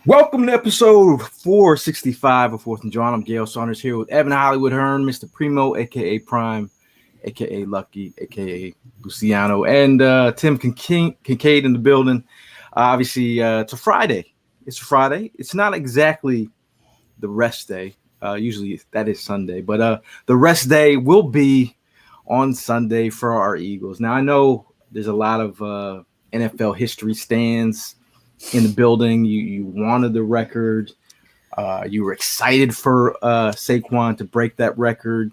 Welcome to episode 465 of Fourth and Jawn. I'm Gail Saunders here with Evan Hollywood Hearn, Mr. Primo, a.k.a. Prime, a.k.a. Lucky, a.k.a. Luciano, and Tim Kincaid in the building. Obviously, it's a Friday. It's not exactly the rest day. Usually that is Sunday, but the rest day will be on Sunday for our Eagles. Now, I know there's a lot of NFL history stands in the building. You wanted the record. You were excited for Saquon to break that record.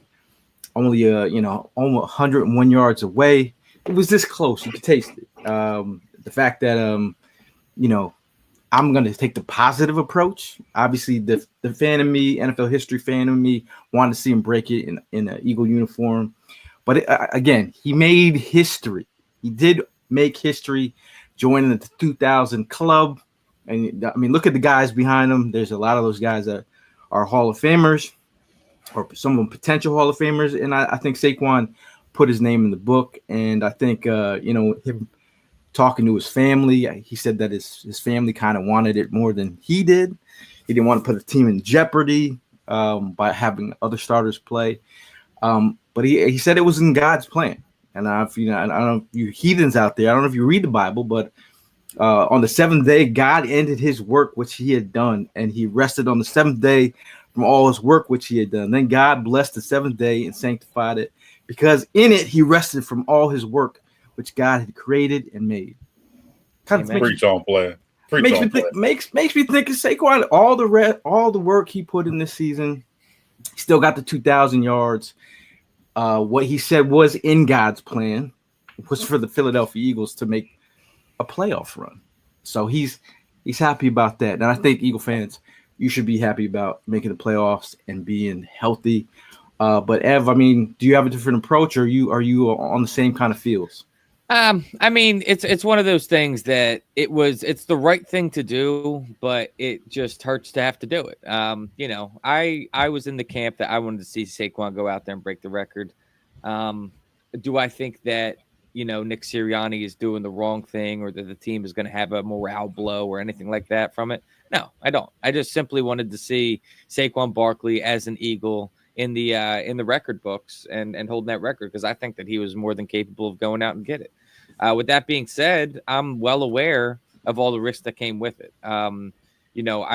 Only almost 101 yards away. It was this close. You could taste it. The fact that I'm going to take the positive approach. Obviously, the fan of me, NFL history fan of me, wanted to see him break it in an Eagle uniform. But again, he made history. He did make history, joining the 2000 club. And I mean, look at the guys behind him. There's a lot of those guys that are Hall of Famers, or some of them potential Hall of Famers. And I think Saquon put his name in the book. And I think, him talking to his family, he said that his family kind of wanted it more than he did. He didn't want to put the team in jeopardy by having other starters play. But he said it was in God's plan. And I don't know if you heathens out there, I don't know if you read the Bible, but on the seventh day, God ended his work, which he had done, and he rested on the seventh day from all his work, which he had done. Then God blessed the seventh day and sanctified it, because in it he rested from all his work, which God had created and made. Makes me think of Saquon. All the work he put in this season, he still got the 2,000 yards. What he said was in God's plan was for the Philadelphia Eagles to make a playoff run. So he's happy about that. And I think Eagle fans, you should be happy about making the playoffs and being healthy. But Ev, I mean, do you have a different approach, or are you on the same kind of feels? I mean, it's one of those things that it's the right thing to do, but it just hurts to have to do it. I was in the camp that I wanted to see Saquon go out there and break the record. Do I think that, Nick Sirianni is doing the wrong thing, or that the team is going to have a morale blow or anything like that from it? No, I don't. I just simply wanted to see Saquon Barkley as an Eagle in the record books and holding that record, because I think that he was more than capable of going out and get it. With that being said, I'm well aware of all the risks that came with it. I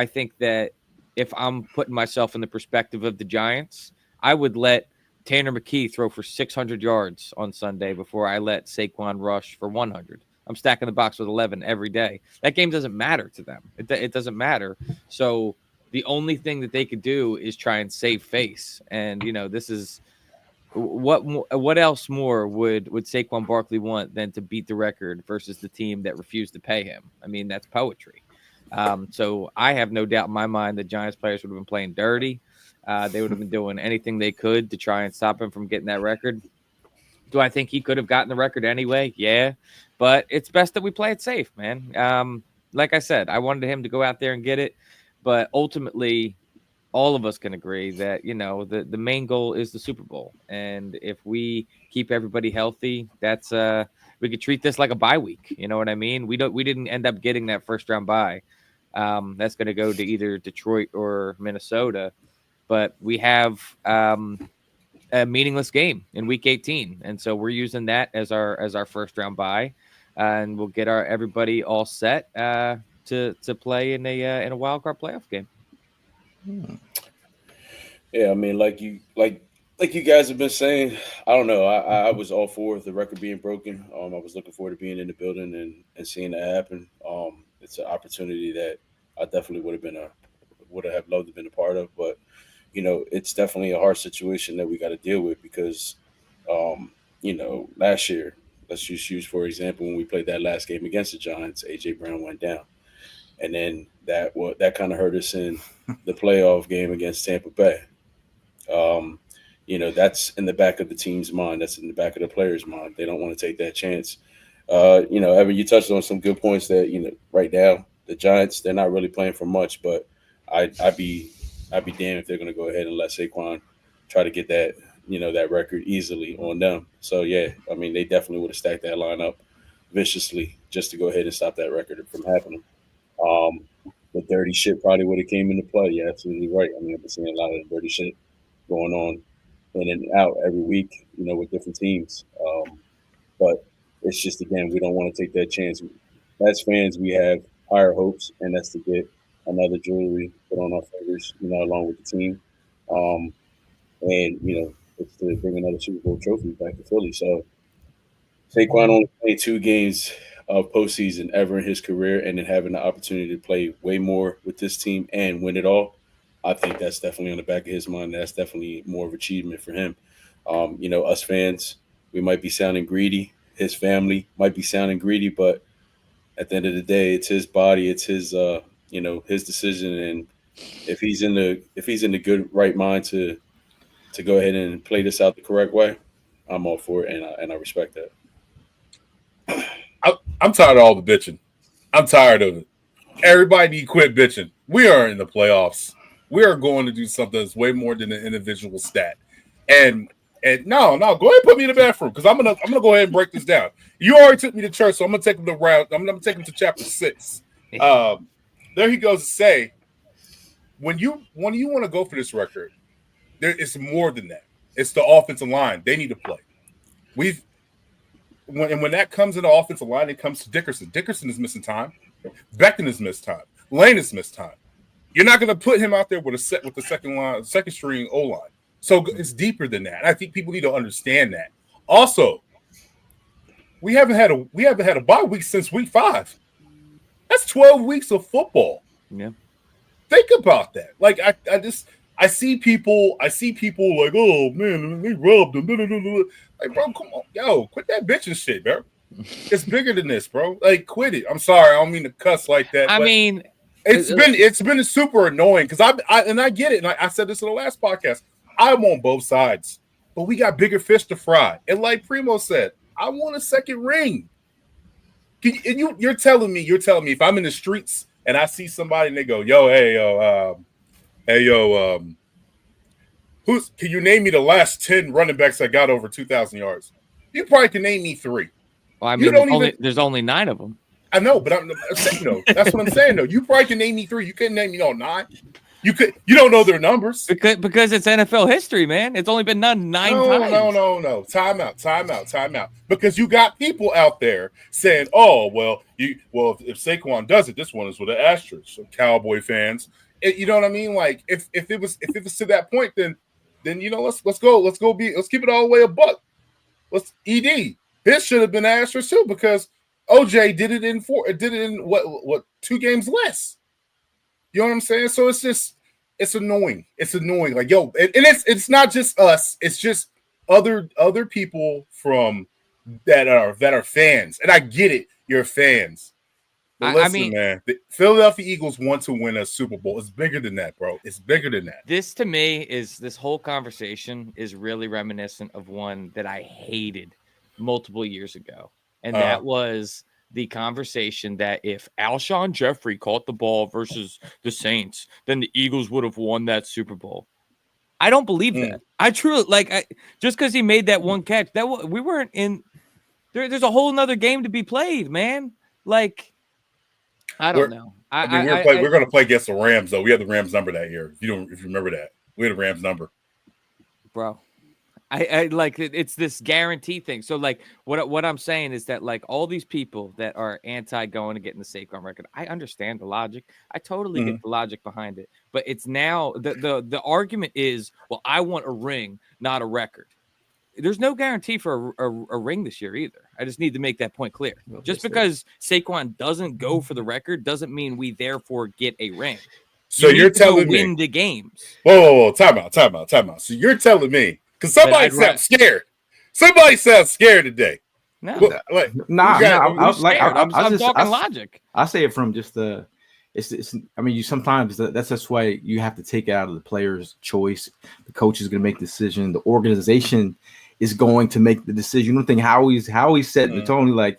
think that if I'm putting myself in the perspective of the Giants, I would let Tanner McKee throw for 600 yards on Sunday before I let Saquon rush for 100. I'm stacking the box with 11 every day. That game doesn't matter to them. It doesn't matter. So the only thing that they could do is try and save face. And, this is what else more would Saquon Barkley want than to beat the record versus the team that refused to pay him? I mean, that's poetry. So I have no doubt in my mind that Giants players would have been playing dirty. They would have been doing anything they could to try and stop him from getting that record. Do I think he could have gotten the record anyway? Yeah, but it's best that we play it safe, man. Like I said, I wanted him to go out there and get it, but ultimately, all of us can agree that, the main goal is the Super Bowl. And if we keep everybody healthy, that's we could treat this like a bye week. You know what I mean? We didn't end up getting that first round bye. That's going to go to either Detroit or Minnesota. But we have a meaningless game in Week 18, and so we're using that as our first round bye, and we'll get everybody all set to play in a wild card playoff game. Yeah, I mean, like you guys have been saying, I don't know. I was all for the record being broken. I was looking forward to being in the building and seeing that happen. It's an opportunity that I definitely would have loved to have been a part of, but it's definitely a hard situation that we got to deal with because, last year, let's just use, for example, when we played that last game against the Giants, A.J. Brown went down. And then that kind of hurt us in the playoff game against Tampa Bay. That's in the back of the team's mind. That's in the back of the players' mind. They don't want to take that chance. Evan, you touched on some good points that, right now, the Giants, they're not really playing for much, but I'd be damned if they're going to go ahead and let Saquon try to get that, that record easily on them. So, yeah, I mean, they definitely would have stacked that lineup viciously just to go ahead and stop that record from happening. Um, the dirty shit probably would have came into play. You're absolutely right. I mean, I've been seeing a lot of dirty shit going on in and out every week, with different teams. But it's just, again, we don't want to take that chance. As fans, we have higher hopes, and that's to get another jewelry put on our fingers, along with the team. Um, and, it's to bring another Super Bowl trophy back to Philly. So Saquon only played 2 games of postseason ever in his career, and then having the opportunity to play way more with this team and win it all, I think that's definitely on the back of his mind. That's definitely more of achievement for him. Us fans, we might be sounding greedy. His family might be sounding greedy, but at the end of the day, it's his body, it's his, his decision, and if he's in the good right mind to go ahead and play this out the correct way, I'm all for it, and I respect that. I'm tired of all the bitching. I'm tired of it. Everybody need to quit bitching. We are in the playoffs. We are going to do something that's way more than an individual stat. And no, go ahead and put me in the bathroom because I'm gonna go ahead and break this down. You already took me to church, so I'm gonna take him to I'm gonna take him to chapter 6. There he goes to say, when you want to go for this record, it's more than that. It's the offensive line. They need to play. When that comes in the offensive line, it comes to Dickerson. Dickerson is missing time. Becton has missed time. Lane has missed time. You're not going to put him out there with the second string O line. So it's deeper than that. I think people need to understand that. Also, we haven't had a bye week since week 5. That's 12 weeks of football. Yeah. Think about that. Like I see people like, oh man, they robbed them. Like, bro, come on, yo, quit that bitching shit, bro. It's bigger than this, bro. Like, quit it. I'm sorry, I don't mean to cuss like that. I mean, it's been super annoying because I get it, and I said this in the last podcast. I'm on both sides, but we got bigger fish to fry. And like Primo said, I want a second ring. You're telling me if I'm in the streets and I see somebody and they go, yo, can you name me the last 10 running backs that got over 2,000 yards? You probably can name me 3. Well, I mean, there's only 9 of them. I know, but I'm saying, that's what I'm saying, though. You probably can name me 3. You couldn't name me 9. You don't know their numbers because it's NFL history, man. It's only been done 9 times. No. Time out. Because you got people out there saying, "Oh, well, if Saquon does it, this one is with an asterisk." So Cowboy fans, you know what I mean? Like if it was to that point, then let's keep it all the way a buck. This should have been asterisk too because OJ did it in 2 games less. You know what I'm saying? So it's annoying. It's annoying. Like, yo, and it's not just us. It's just other people from that are fans. And I get it. You're fans. But listen, man, the Philadelphia Eagles want to win a Super Bowl. It's bigger than that, bro. It's bigger than that. This to me this whole conversation is really reminiscent of one that I hated multiple years ago. And that was the conversation that if Alshon Jeffrey caught the ball versus the Saints, then the Eagles would have won that Super Bowl. I don't believe that. I truly just because he made that one catch, we weren't in. There's a whole nother game to be played, man. Like, I don't know. We're going to play against the Rams, though. We had the Rams number that year. If you remember that, we had a Rams number, bro. I like it's this guarantee thing. So like what I'm saying is that like all these people that are anti going to getting the Saquon record, I understand the logic. I totally get the logic behind it. But it's now the argument is, well, I want a ring, not a record. There's no guarantee for a ring this year either. I just need to make that point clear. Just because Saquon doesn't go for the record doesn't mean we therefore get a ring. So you're telling me win the games. Whoa, time out. So you're telling me. Because somebody sounds scared. Somebody sounds scared today. No, I'm talking logic. I say it from just the. It's. I mean, you sometimes that's why you have to take it out of the player's choice. The coach is going to make the decision. The organization is going to make the decision. You don't think Howie's setting the tone like,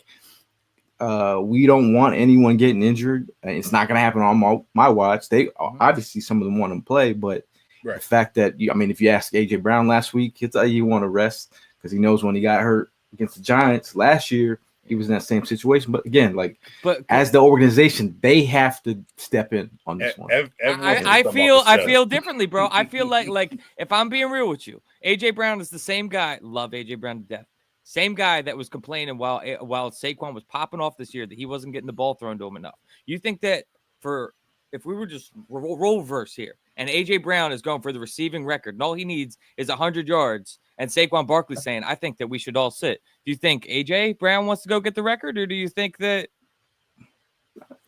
we don't want anyone getting injured. It's not going to happen on my watch. They obviously some of them want to play, but. Right. The fact that if you ask AJ Brown last week, he'll tell you want to rest because he knows when he got hurt against the Giants last year, he was in that same situation. But again, like, But as the organization, they have to step in on this one. I feel differently, bro. I feel like if I'm being real with you, AJ Brown is the same guy. Love AJ Brown to death. Same guy that was complaining while Saquon was popping off this year that he wasn't getting the ball thrown to him enough. You think that if we were just role reverse here and AJ Brown is going for the receiving record and all he needs is 100 yards and Saquon Barkley's saying, I think that we should all sit. Do you think AJ Brown wants to go get the record, or do you think that?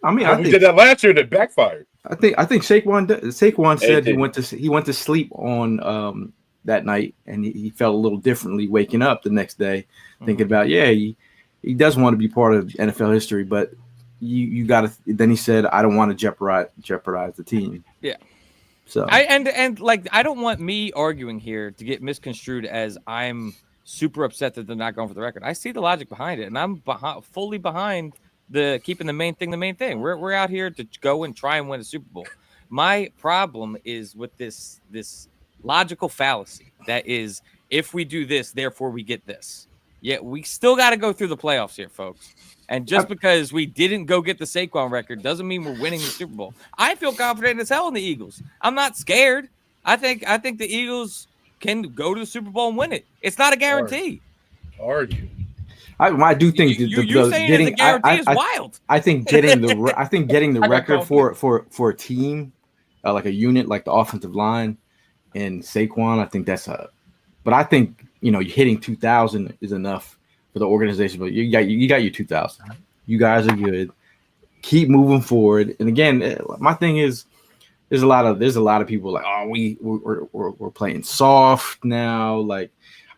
I mean, we did that last year that backfired. I think Saquon said he went to sleep on that night, and he felt a little differently waking up the next day, thinking about, he does want to be part of NFL history, but you got to. Then he said, I don't want to jeopardize the team. Yeah. So I don't want me arguing here to get misconstrued as I'm super upset that they're not going for the record. I see the logic behind it, and I'm fully behind keeping the main thing. We're out here to go and try and win a Super Bowl. My problem is with this logical fallacy that is, if we do this, therefore we get this. Yet we still got to go through the playoffs here, folks. And just because we didn't go get the Saquon record doesn't mean we're winning the Super Bowl. I feel confident as hell in the Eagles. I'm not scared. I think the Eagles can go to the Super Bowl and win it. It's not a guarantee. Are you? I do think you saying getting, it's a guarantee is wild. I think getting the record for a team, like a unit, like the offensive line and Saquon, I think that's but I think hitting 2,000 is enough for the organization. But you got your 2,000. You guys are good. Keep moving forward. And again, my thing is, there's a lot of people like, we're playing soft now. Like,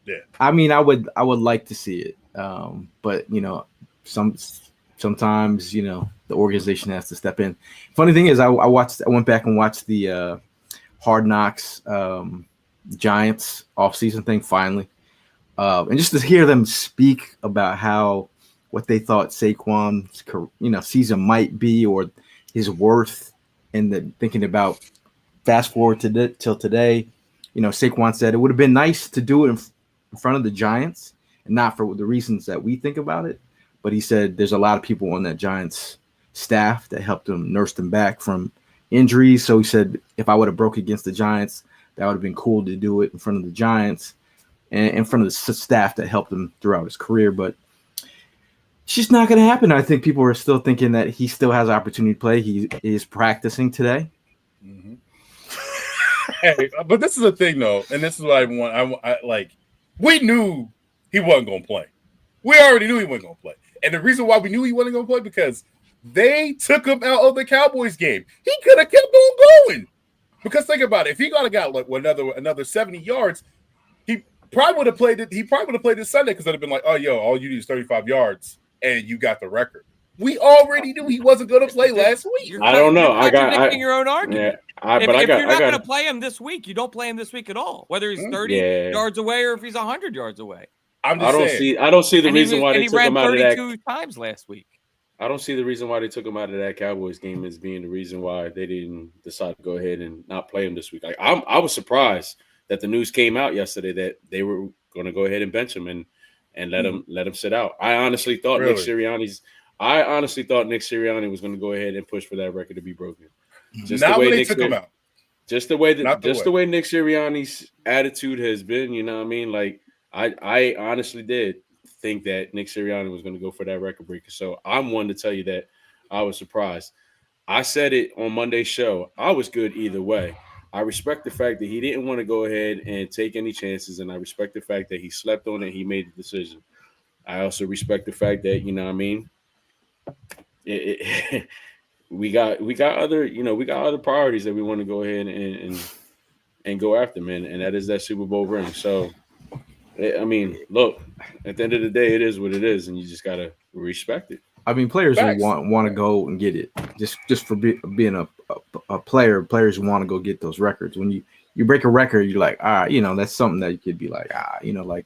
yeah. I mean, I would like to see it. But sometimes the organization has to step in. Funny thing is, I went back and watched the Hard Knocks Giants offseason thing finally, and just to hear them speak about what they thought Saquon's season might be or his worth, and thinking about fast forward till today, Saquon said it would have been nice to do it in front of the Giants. And not for the reasons that we think about it, but he said there's a lot of people on that Giants staff that helped him nurse him back from injuries. So he said if I would have broke against the Giants, that would have been cool to do it in front of the Giants and in front of the staff that helped him throughout his career. But it's just not going to happen. I think people are still thinking that he still has opportunity to play. He is practicing today. Mm-hmm. Hey, but this is the thing, though, and this is what I want. We knew he wasn't going to play. We already knew he wasn't going to play. And the reason why we knew he wasn't going to play because they took him out of the Cowboys game. He could have kept on going. Because think about it. If he got another 70 yards, he probably would have played it. He probably would have played this Sunday because it would have been like, oh, all you need is 35 yards and you got the record. We already knew he wasn't going to play last week. I don't know. You're contradicting your own argument. Yeah, if you're not going to play him this week, you don't play him this week at all. Whether he's 30 yards away or if he's 100 yards away. I don't see the reason why they took him out of that. 32 times last week. I don't see the reason why they took him out of that Cowboys game as being the reason why they didn't decide to go ahead and not play him this week. I was surprised that the news came out yesterday that they were going to go ahead and bench him and let him sit out. I honestly thought Nick Sirianni was going to go ahead and push for that record to be broken. Just not the way when they took him out. Just the way the way Nick Sirianni's attitude has been, you know what I mean? Like I honestly did think that Nick Sirianni was going to go for that record breaker. So I'm one to tell you that I was surprised. I said it on Monday's show. I was good either way. I respect the fact that he didn't want to go ahead and take any chances, and I respect the fact that he slept on it. He made the decision. I also respect the fact that, you know what I mean, we got other priorities that we want to go ahead and go after, man, and that is that Super Bowl ring. So, I mean, look, at the end of the day, it is what it is, and you just gotta respect it. I mean, players want to go and get it just for being a player. Players want to go get those records. When you break a record, you're like, that's something that you could be like, like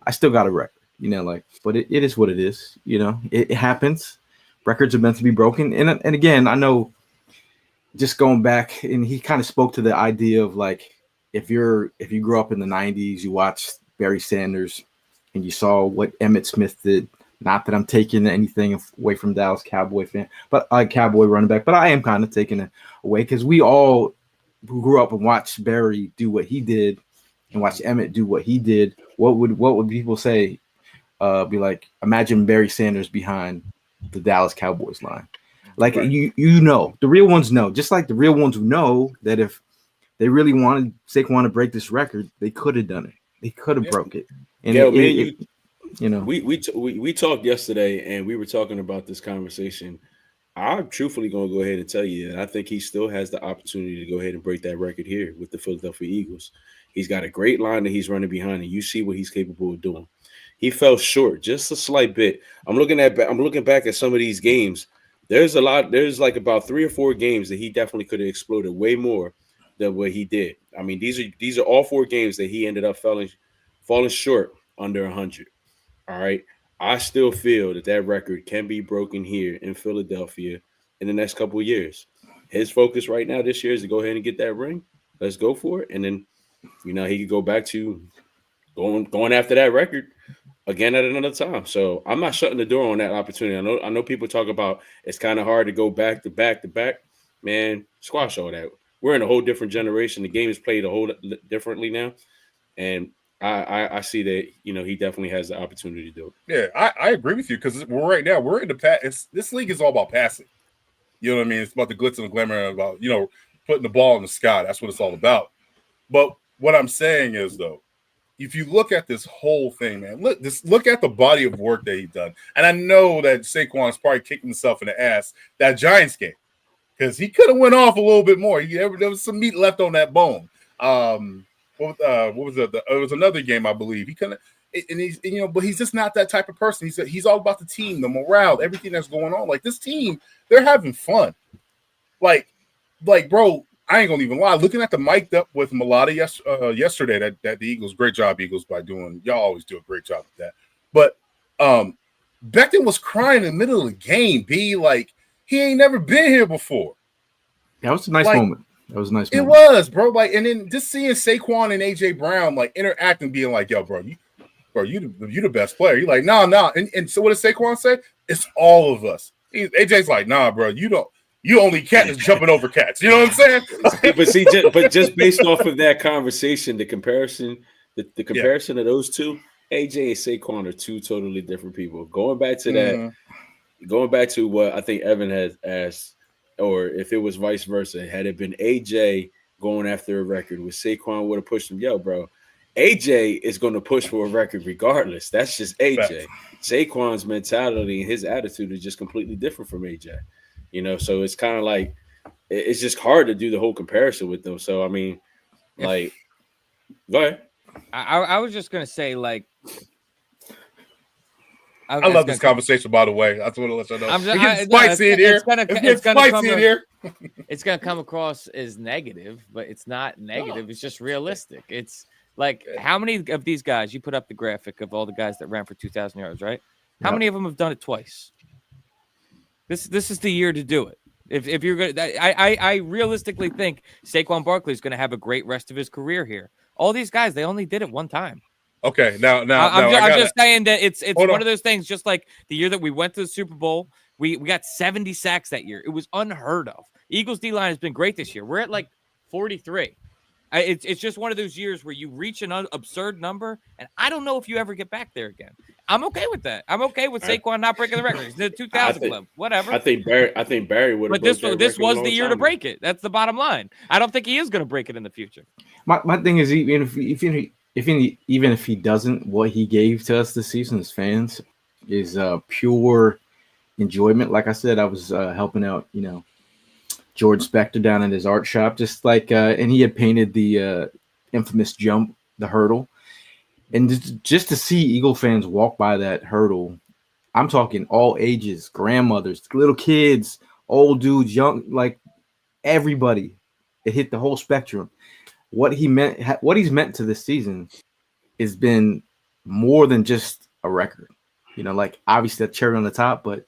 I still got a record, but it is what it is. It happens. Records are meant to be broken. And again, I know just going back, and he kind of spoke to the idea of like, if you grew up in the 90s, you watched Barry Sanders and you saw what Emmitt Smith did Not that I'm taking anything away from Dallas Cowboy fan, but Cowboy running back, but I am kind of taking it away because we all who grew up and watched Barry do what he did and watched Emmett do what he did. What would people say? Be like, imagine Barry Sanders behind the Dallas Cowboys line. Like Right. you know, the real ones know, just like the real ones who know that if they really wanted Saquon to break this record, they could have done it. They could have broke it. And Gail, you know, we talked yesterday, and we were talking about this conversation. I'm truthfully going to go ahead and tell you that I think he still has the opportunity to go ahead and break that record here with the Philadelphia Eagles. He's got a great line that he's running behind, and you see what he's capable of doing. He fell short just a slight bit. I'm looking back at some of these games. There's like about 3 or 4 games that he definitely could have exploded way more than what he did. I mean, these are all 4 games that he ended up falling short under 100. All right. I still feel that record can be broken here in Philadelphia in the next couple of years. His focus right now this year is to go ahead and get that ring. Let's go for it. And then, he could go back to going after that record again at another time. So I'm not shutting the door on that opportunity. I know people talk about it's kind of hard to go back to back to back. Man, squash all that. We're in a whole different generation. The game is played a whole differently now. And I see that, he definitely has the opportunity to do it. Yeah, I agree with you because we're in the pass. This league is all about passing. You know what I mean? It's about the glitz and the glamour, about, putting the ball in the sky. That's what it's all about. But what I'm saying is, though, if you look at this whole thing, man, look at the body of work that he's done. And I know that Saquon's probably kicking himself in the ass that Giants game because he could have went off a little bit more. There was some meat left on that bone. What was it? It was another game, I believe. He couldn't, and he's but he's just not that type of person. He's all about the team, the morale, everything that's going on. Like this team, they're having fun. Like, bro, I ain't gonna even lie. Looking at the mic'd up with Mulata yesterday, that the Eagles, great job, Eagles, by doing. Y'all always do a great job with that. But Becton was crying in the middle of the game. Like he ain't never been here before. That was a nice moment. That was a nice moment. It was, bro. Like, and then just seeing Saquon and AJ Brown like interacting, being like, "Yo, bro, you the best player." You're like, "Nah." And so what does Saquon say? It's all of us. AJ's like, "Nah, bro, you only cat is jumping over cats." You know what I'm saying? But see, just based off of that conversation, the comparison of those two, AJ and Saquon are 2 totally different people. Going back to that, going back to what I think Evan has asked. Or if it was vice versa, had it been AJ going after a record, with Saquon would have pushed him. Yo, bro, AJ is going to push for a record regardless. That's just AJ. Saquon's mentality and his attitude is just completely different from AJ. So it's kind of like it's just hard to do the whole comparison with them. So I mean, like, go ahead. I was just gonna say, like, I love this conversation, by the way. I just want to let you know. It's gonna come across as negative, but it's not negative. No. It's just realistic. It's like, how many of these guys, you put up the graphic of all the guys that ran for 2,000 yards, right? How many of them have done it twice? This is the year to do it. If you're going to, I realistically think Saquon Barkley is going to have a great rest of his career here. All these guys, they only did it one time. Okay, now I'm just saying that it's one of those things. Just like the year that we went to the Super Bowl, we got 70 sacks that year. It was unheard of. Eagles D line has been great this year. We're at like 43. It's just one of those years where you reach an absurd number, and I don't know if you ever get back there again. I'm okay with that. I'm okay with Saquon not breaking the record. He's in the 2000 club, whatever. I think Barry would. But this was the year to break it. That's the bottom line. I don't think he is going to break it in the future. My thing is, even if he doesn't, what he gave to us this season as fans is pure enjoyment. Like I said, I was helping out, George Spector down in his art shop, just like, and he had painted the infamous jump, the hurdle. And just to see Eagle fans walk by that hurdle, I'm talking all ages, grandmothers, little kids, old dudes, young, like everybody. It hit the whole spectrum. What he's meant to this season has been more than just a record. Like obviously that cherry on the top, but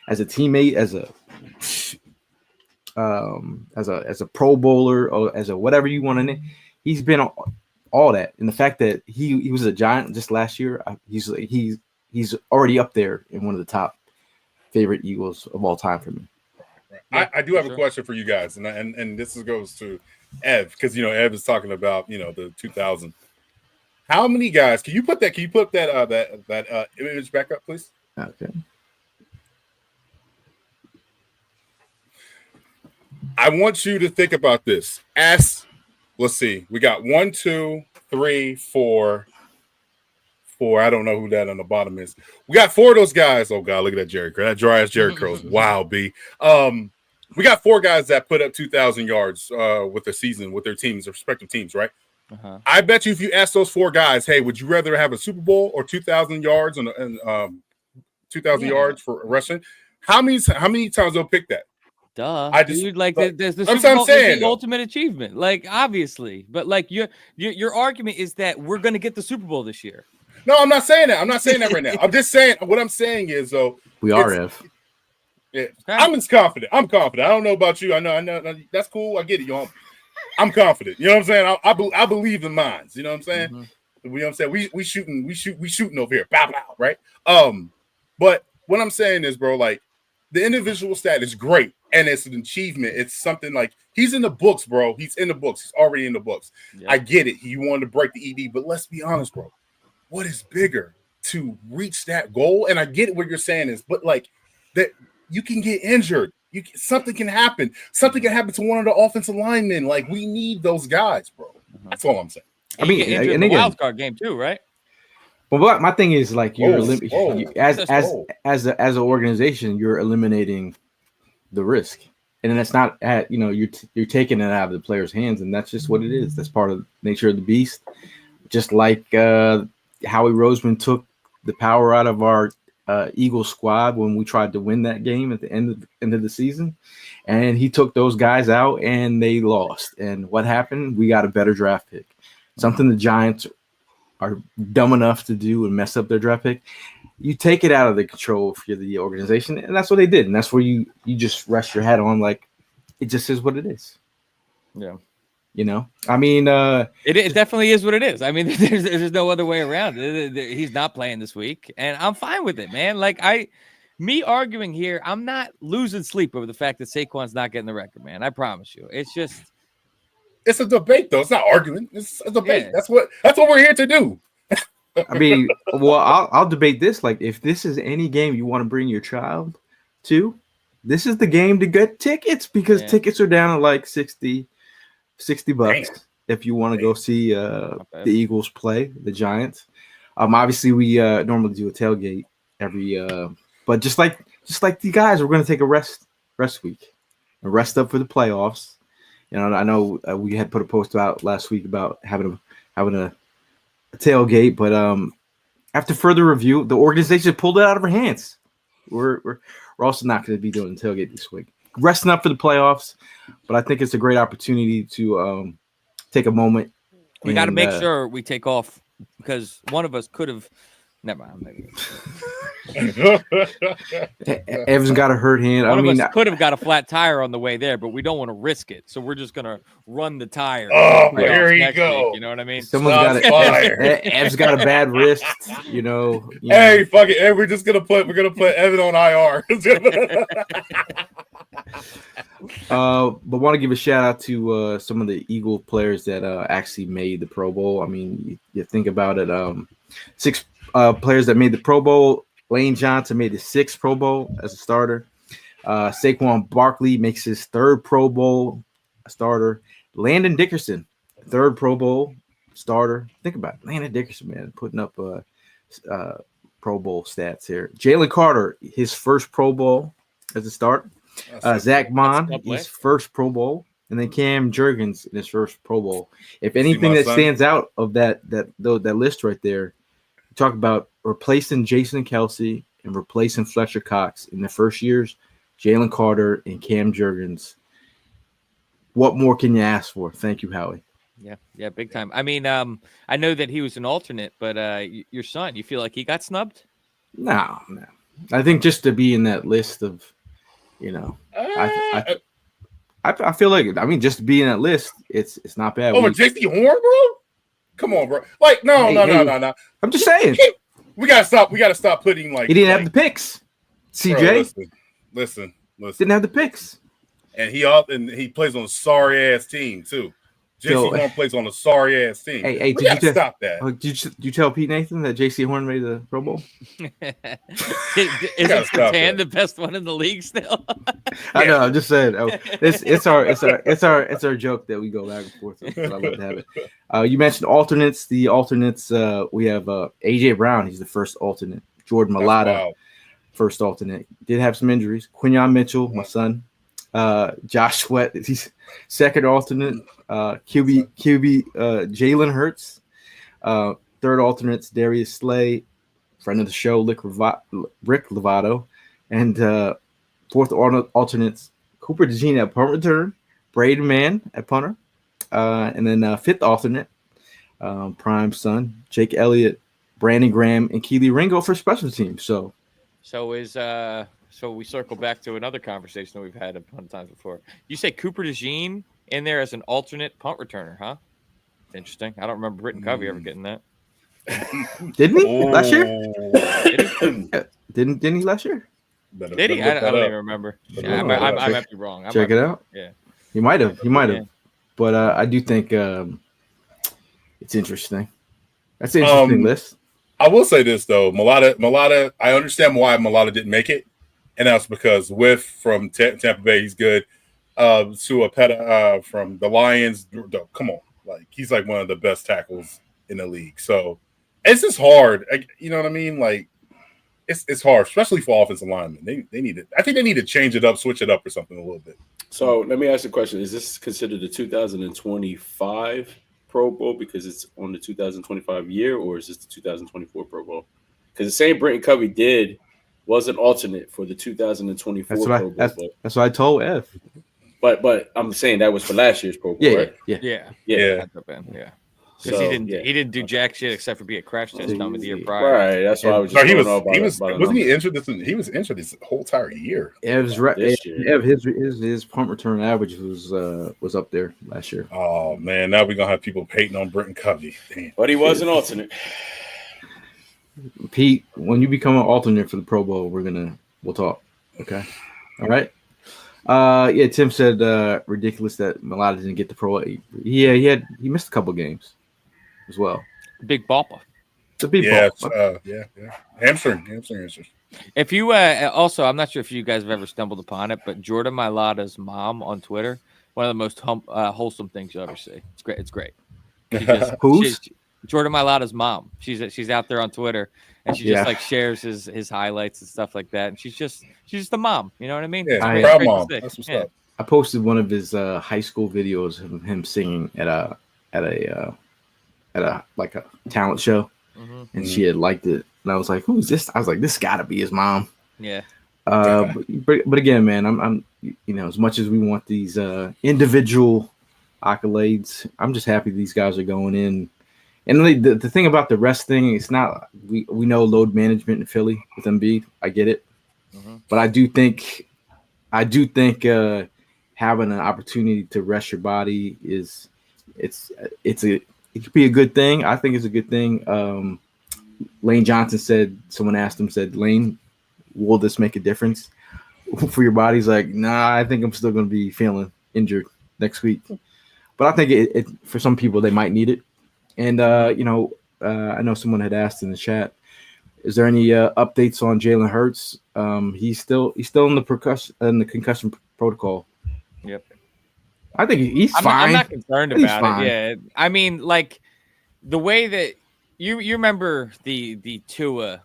as a teammate, as a Pro Bowler, or as a whatever you want to name, he's been all that. And the fact that he was a Giant just last year, he's he's already up there in one of the top favorite Eagles of all time for me. I do have a question for you guys, and this goes to Ev, because Ev is talking about the 2000. How many guys can you put that image back up, please? Okay. I want you to think about this. Let's see, we got 1, 2, 3, 4. I don't know who that on the bottom is. We got 4 of those guys. Oh God, look at that Jerry curl. That dry ass Jerry curls. Wow, B. We got 4 guys that put up 2,000 yards with their season, with their teams, their respective teams, right? Uh-huh. I bet you if you ask those 4 guys, hey, would you rather have a Super Bowl or 2,000 yards and 2,000 yards for rushing? How many times they'll pick that? Duh, Dude, there's the I'm Super Bowl saying, is the ultimate achievement, like obviously, but like your argument is that we're gonna get the Super Bowl this year. No, I'm not saying that. I'm not saying that right now. I'm just saying what I'm saying is though. We are Ev. Yeah, I'm as confident. I'm confident. I don't know about you. I know. That's cool. I get it, y'all. I'm confident. You know what I'm saying? I believe in minds. You know what I'm saying? Mm-hmm. You know what I'm saying? We shooting over here. Bow bow, right? But what I'm saying is, bro, like the individual stat is great and it's an achievement. It's something like he's in the books, bro. He's in the books. He's already in the books. Yep. I get it. He wanted to break the ED, but let's be honest, bro. What is bigger to reach that goal? And I get what you're saying is, but like that you can get injured. Something can happen. Something can happen to one of the offensive linemen. Like we need those guys, bro. That's all I'm saying. I mean, in the wild card game too, right? Well, my thing is like as an organization, you're eliminating the risk, and that's not at you're taking it out of the player's hands, and that's just what it is. That's part of the nature of the beast. Just like Howie Roseman took the power out of our Eagles squad when we tried to win that game at the end of the season, and he took those guys out and they lost. And what happened? We got a better draft pick. Something the Giants are dumb enough to do and mess up their draft pick. You take it out of the control for the organization, and that's what they did. And that's where you just rest your head on, like it just is what it is. Yeah. I mean, it definitely is what it is. I mean, there's no other way around it. He's not playing this week, and I'm fine with it, man. Like me arguing here, I'm not losing sleep over the fact that Saquon's not getting the record, man. I promise you. It's a debate, though. It's not arguing. It's a debate. Yeah. That's what we're here to do. I mean, well, I'll debate this. Like, if this is any game you want to bring your child to, this is the game to get tickets because tickets are down at like $60 if you want to go see the Eagles play the Giants. Obviously we normally do a tailgate every but just like the guys, we're going to take a rest week and rest up for the playoffs. I know we had put a post out last week about having a tailgate, but after further review, the organization pulled it out of our hands. We're also not going to be doing the tailgate this week. Resting up for the playoffs, but I think it's a great opportunity to take a moment. We got to make sure we take off because one of us could have. Never mind. Evans got a hurt hand. One of us could have got a flat tire on the way there, but we don't want to risk it, so we're just gonna run the tire. Oh, there you go. Week, you know what I mean? Someone's got Ev's got a bad wrist. Hey, fuck it. We're gonna put Evan on IR. But want to give a shout out to some of the Eagle players that actually made the Pro Bowl. I mean, you think about it. 6 players that made the Pro Bowl. Lane Johnson made his 6th Pro Bowl as a starter. Saquon Barkley makes his 3rd Pro Bowl starter. Landon Dickerson, 3rd Pro Bowl starter. Think about it. Landon Dickerson, man, putting up Pro Bowl stats here. Jalen Carter, his 1st Pro Bowl as a starter. Zach Mon, his 1st Pro Bowl. And then Cam Jurgens in his 1st Pro Bowl. If anything that stands out of that list right there, talk about replacing Jason Kelsey and replacing Fletcher Cox in the first years, Jalen Carter and Cam Jurgens. What more can you ask for? Thank you, Howie. Yeah, big time. I mean, I know that he was an alternate, but your son, you feel like he got snubbed? No. I think just to be in that list of, I feel like, just to be in that list, it's not bad. Oh, J.C. Horn, bro? Come on, bro. Like, no. I'm just saying. We gotta stop. We gotta stop putting like He didn't have the picks. CJ bro, listen. didn't have the picks. And he plays on a sorry ass team too. JC Horn plays on a sorry ass team. Hey, we gotta stop that. Did you tell Pete Nathan that JC Horn made the Pro Bowl? Isn't Sertan the best one in the league still? I know. I'm just saying. It's our joke that we go back and forth. But I love to have it. You mentioned alternates. The alternates. We have AJ Brown. He's the first alternate. Jordan Mailata, first alternate. Did have some injuries. Quinyon Mitchell, my son. Josh Sweat. He's second alternate. QB Jalen Hurts. Third alternates Darius Slay, friend of the show, Rick Lovato, and fourth alternates Cooper DeJean at punt return, Braden Mann at punter, and then fifth alternate Prime Son, Jake Elliott, Brandon Graham, and Keely Ringo for special teams. So we circle back to another conversation that we've had a bunch of times before. You say Cooper DeJean in there as an alternate punt returner, huh? Interesting. I don't remember Britton Covey ever getting that. Didn't he last year? Didn't he last year? Did he? I don't even remember. Yeah, I might be wrong. Check it out. Yeah, he might have. But I do think it's interesting. That's an interesting list. I will say this though, Mailata. I understand why Mailata didn't make it, and that's because from Tampa Bay, he's good. Suapeta from the Lions, come on, like he's like one of the best tackles in the league. So it's just hard, you know what I mean? Like it's hard, especially for offensive linemen. They need it. I think they need to change it up, switch it up, or something a little bit. So let me ask you a question: is this considered the 2025 Pro Bowl because it's on the 2025 year, or is this the 2024 Pro Bowl? Because the same Britton Covey was an alternate for the 2024 Pro Bowl. That's what I told Ev. But I'm saying that was for last year's Pro Bowl, right? Yeah. Because So, he didn't do jack shit except for be a crash test dummy the year prior. Right. That's why I was just wasn't he injured? He was injured this whole entire year. His punt return average was up there last year. Oh man, now we're gonna have people hating on Britton Covey. Damn. But he was an alternate. Pete, when you become an alternate for the Pro Bowl, we'll talk. Okay. All right. Tim said ridiculous that Mailata didn't get the Pro. Yeah, he missed a couple games as well. Big bopper. It's a big bopper. Hamstring issues. If you also, I'm not sure if you guys have ever stumbled upon it, but Jordan Mailata's mom on Twitter, one of the most wholesome things you'll ever see. It's great. It's great. Who's? Jordan Mailata's mom. She's out there on Twitter, and she just like shares his highlights and stuff like that. And she's just a mom. You know what I mean? Yeah, proud mom. That's what's up. I posted one of his high school videos of him singing at a like a talent show, and she had liked it, and I was like, "Who's this?" I was like, "This got to be his mom." Yeah. But again, man, I'm as much as we want these individual accolades, I'm just happy these guys are going in. And the thing about the rest thing, it's not we know load management in Philly with Embiid. I get it, but I do think having an opportunity to rest your body it could be a good thing. I think it's a good thing. Lane Johnson someone asked him, Lane, will this make a difference for your body? He's like, nah, I think I'm still going to be feeling injured next week. But I think it for some people, they might need it. And, I know someone had asked in the chat, is there any updates on Jalen Hurts? He's still in the concussion protocol. Yep. I think he's fine. I'm not concerned about it. Yeah. I mean, like the way that you remember the Tua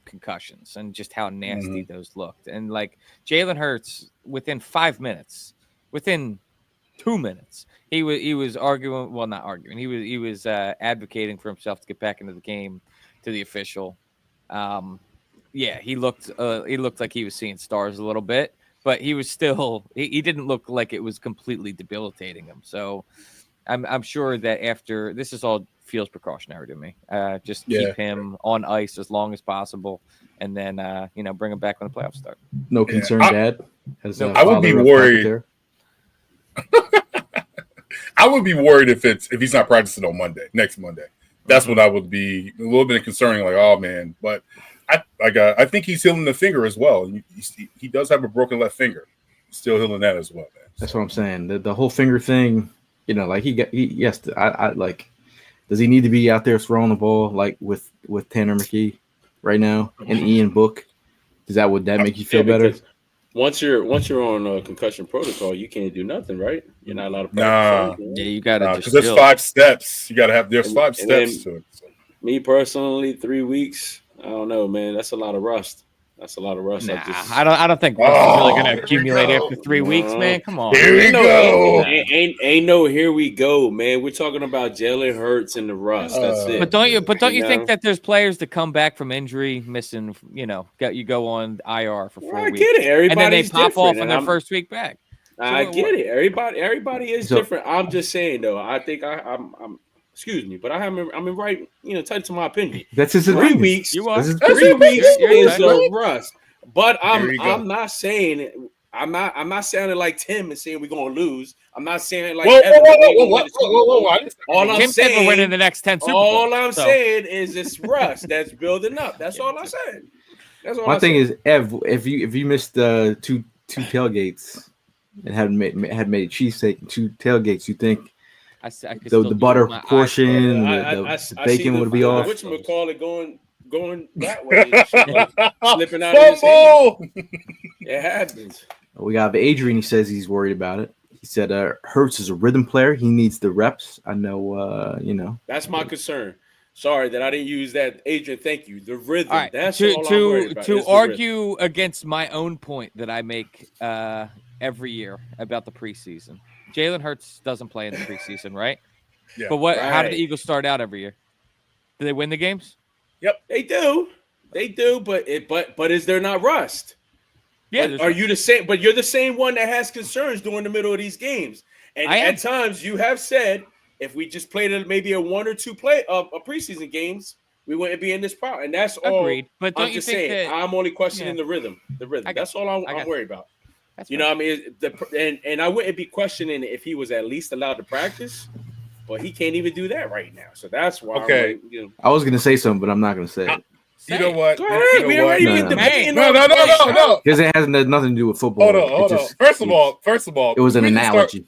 concussions and just how nasty those looked. And like Jalen Hurts within 5 minutes, within 2 minutes, he was arguing. Well, not arguing. He was advocating for himself to get back into the game to the official. He looked like he was seeing stars a little bit, but he was still he didn't look like it was completely debilitating him. So I'm sure that after this is all feels precautionary to me. Just keep him on ice as long as possible, and then bring him back when the playoffs start. No concern, Dad. I would be worried. I would be worried if he's not practicing on next Monday. That's what I would be a little bit concerning. Like, oh man, but I think he's healing the finger as well. He does have a broken left finger. He's still healing that as well, man. That's what I'm saying. The whole finger thing, like yes, I like. Does he need to be out there throwing the ball like with Tanner McKee right now and Ian Book? Would that make you feel better? Once you're on concussion protocol, you can't do nothing, right? You're not allowed to practice. Yeah, you gotta because there's 5 steps. You gotta have. There's 5 steps to it. So. Me personally, 3 weeks. I don't know, man. That's a lot of rust. That's a lot of rust. Nah, I don't think rust is really going to accumulate after 3 weeks, man. Come on. Here we go. Ain't no here we go, man. We're talking about Jalen Hurts and the rust. That's it. But don't you think that there's players that come back from injury missing? You go on IR for 4 weeks. I get it. And then they pop off on their first week back. I get it. Everybody is different. I'm just saying though. I think I'm. Excuse me, but I'm right. Tight to my opinion. That's his 3 weeks. You are 3 weeks is a rust. But I'm not saying I'm not sounding like Tim and saying we're gonna lose. I'm not saying like whoa. All I'm saying we're winning the next 10 Super Bowls. All I'm saying is it's rust that's building up. That's all I'm saying. That's all. My thing is, Ev, if you missed two tailgates and had made cheesesteak 2 tailgates, you think? The butter portion, the bacon would be off. Whatchamacallit going that way, slipping out of his hand. It happens. We got Adrian. He says he's worried about it. He said Hurts is a rhythm player. He needs the reps. I know. That's my concern. Sorry that I didn't use that, Adrian. Thank you. The rhythm. All right. That's all I'm worried about. To argue against my own point that I make every year about the preseason. Jalen Hurts doesn't play in the preseason, right? Yeah. But how do the Eagles start out every year? Do they win the games? Yep, they do. They do, but is there not rust? Yeah. Are you the same? But you're the same one that has concerns during the middle of these games. And at times you have said if we just played maybe a 1 or 2 preseason games, we wouldn't be in this part. And that's all. Agreed. But I'm just saying. I'm only questioning the rhythm. The rhythm. That's all I'm worried about. That's what I mean? And I wouldn't be questioning if he was at least allowed to practice, but he can't even do that right now. So that's why. Okay. I was gonna say something, but I'm not gonna say it. You know what? Go ahead. We already been debating. No. Because it has nothing to do with football. Hold on. First of all, it was an analogy.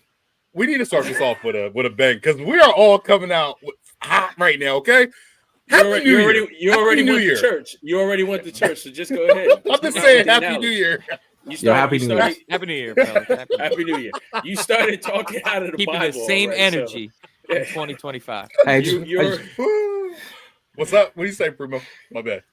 We need to start this off with a bang because we are all coming out hot right now. Okay. You already went to church. You already went to church. So just go ahead. I'm just saying, Happy New Year. Happy New Year. Happy New Year, fellas. Happy New Year. You started talking out of the Keeping Bible. The same energy in 2025. What's up? What do you say, Primo? My bad.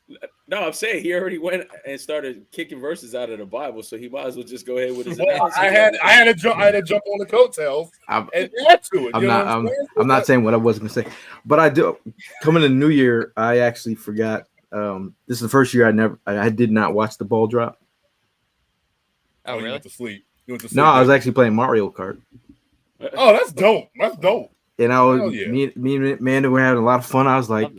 No, I'm saying he already went and started kicking verses out of the Bible, so he might as well just go ahead with his. I had to jump on the coattails and add to it. I'm not saying what I wasn't gonna say, but I do. Coming to New Year, I actually forgot. This is the first year I did not watch the ball drop. Oh, really? You went to sleep. No, I was actually playing Mario Kart. Oh, that's dope. And me and Amanda were having a lot of fun. I was like,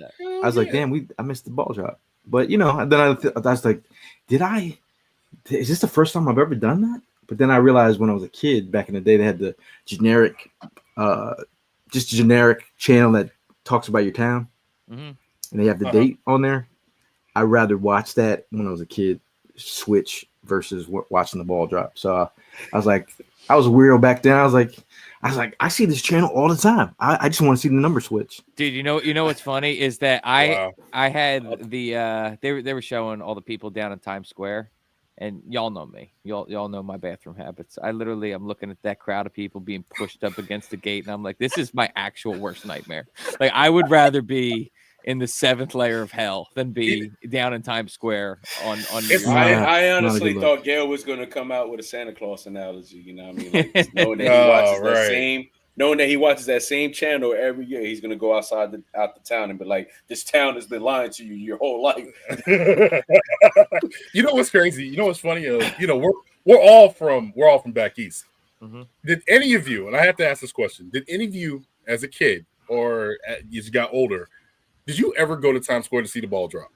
damn, I missed the ball drop. But then I was like, is this the first time I've ever done that? But then I realized when I was a kid back in the day, they had the generic channel that talks about your town, and they have the date on there. I'd rather watch that when I was a kid, switch versus watching the ball drop. So I was like, I was a weirdo back then. I was like, I see this channel all the time. I just want to see the number switch. Dude, you know what's funny is that I had the they were showing all the people down in Times Square, and y'all know me. Y'all know my bathroom habits. I'm looking at that crowd of people being pushed up against the gate, and I'm like, this is my actual worst nightmare. Like, I would rather be in the 7th layer of hell than be down in Times Square on I honestly thought Gail was going to come out with a Santa Claus analogy. You know what I mean? Like, knowing that he watches that same channel every year, he's going to go out the town and be like, "This town has been lying to you your whole life." You know what's crazy? You know what's funny? We're all from back east. Mm-hmm. Did any of you? And I have to ask this question: did any of you, as a kid or as you got older, did you ever go to Times Square to see the ball drop?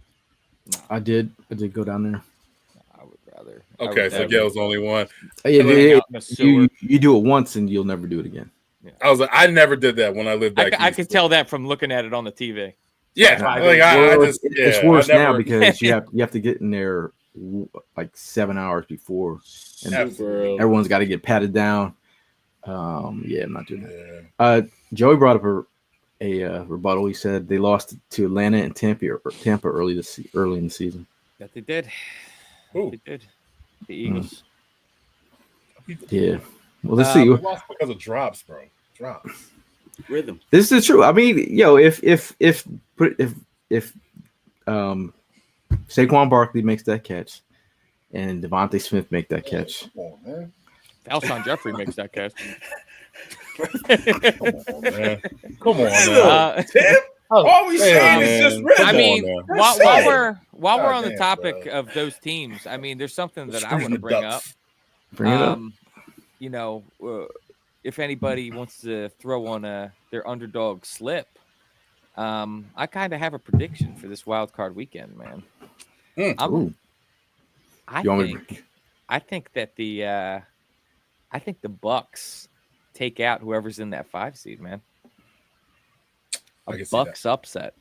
No. I did go down there. I would rather. Okay, so Gail's the only one. You do it once and you'll never do it again. I was like, I never did that when I lived back. I could tell that from looking at it on the TV. Yeah, it's worse now never, because you have to get in there like 7 hours before, and everyone's got to get patted down. Yeah, I'm not doing that. Joey brought up a rebuttal. He said they lost to Atlanta and Tampa early in the season. That they did. Ooh. They did. The Eagles. Yeah. Well, let's see. Lost because of drops, bro. Drops. Rhythm. This is true. I mean, if Saquon Barkley makes that catch and Devontae Smith make that catch, Come on, man. Alshon Jeffrey makes that catch. Come on, man. All we saying is just rhythm. I mean, while we're on the damn, topic bro. of those teams, I mean, there's something that I want to bring up. bring it up. You know, if anybody wants to throw on their underdog slip, I kind of have a prediction for this wild card weekend, man. Ooh. I think that the Bucks take out whoever's in that 5 seed, man. A Bucks upset.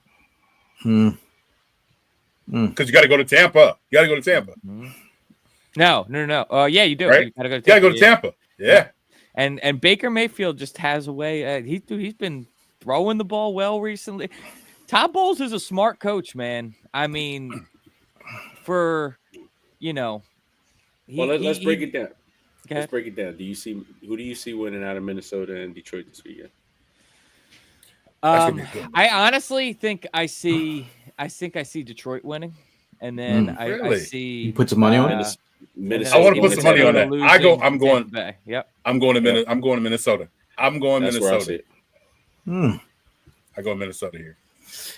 Because you got to go to Tampa. No. Yeah, you do. Right? You gotta go to Tampa. Yeah. And Baker Mayfield just has a way. He's been throwing the ball well recently. Todd Bowles is a smart coach, man. I mean, let's break it down. Okay. Let's break it down. Who do you see winning out of Minnesota and Detroit this weekend? I honestly think I see Detroit winning, and then I see. You put some money on it. I want to put some money on that. I'm going. Yep. I'm going to Minnesota. I'm going That's Minnesota. I go Minnesota here.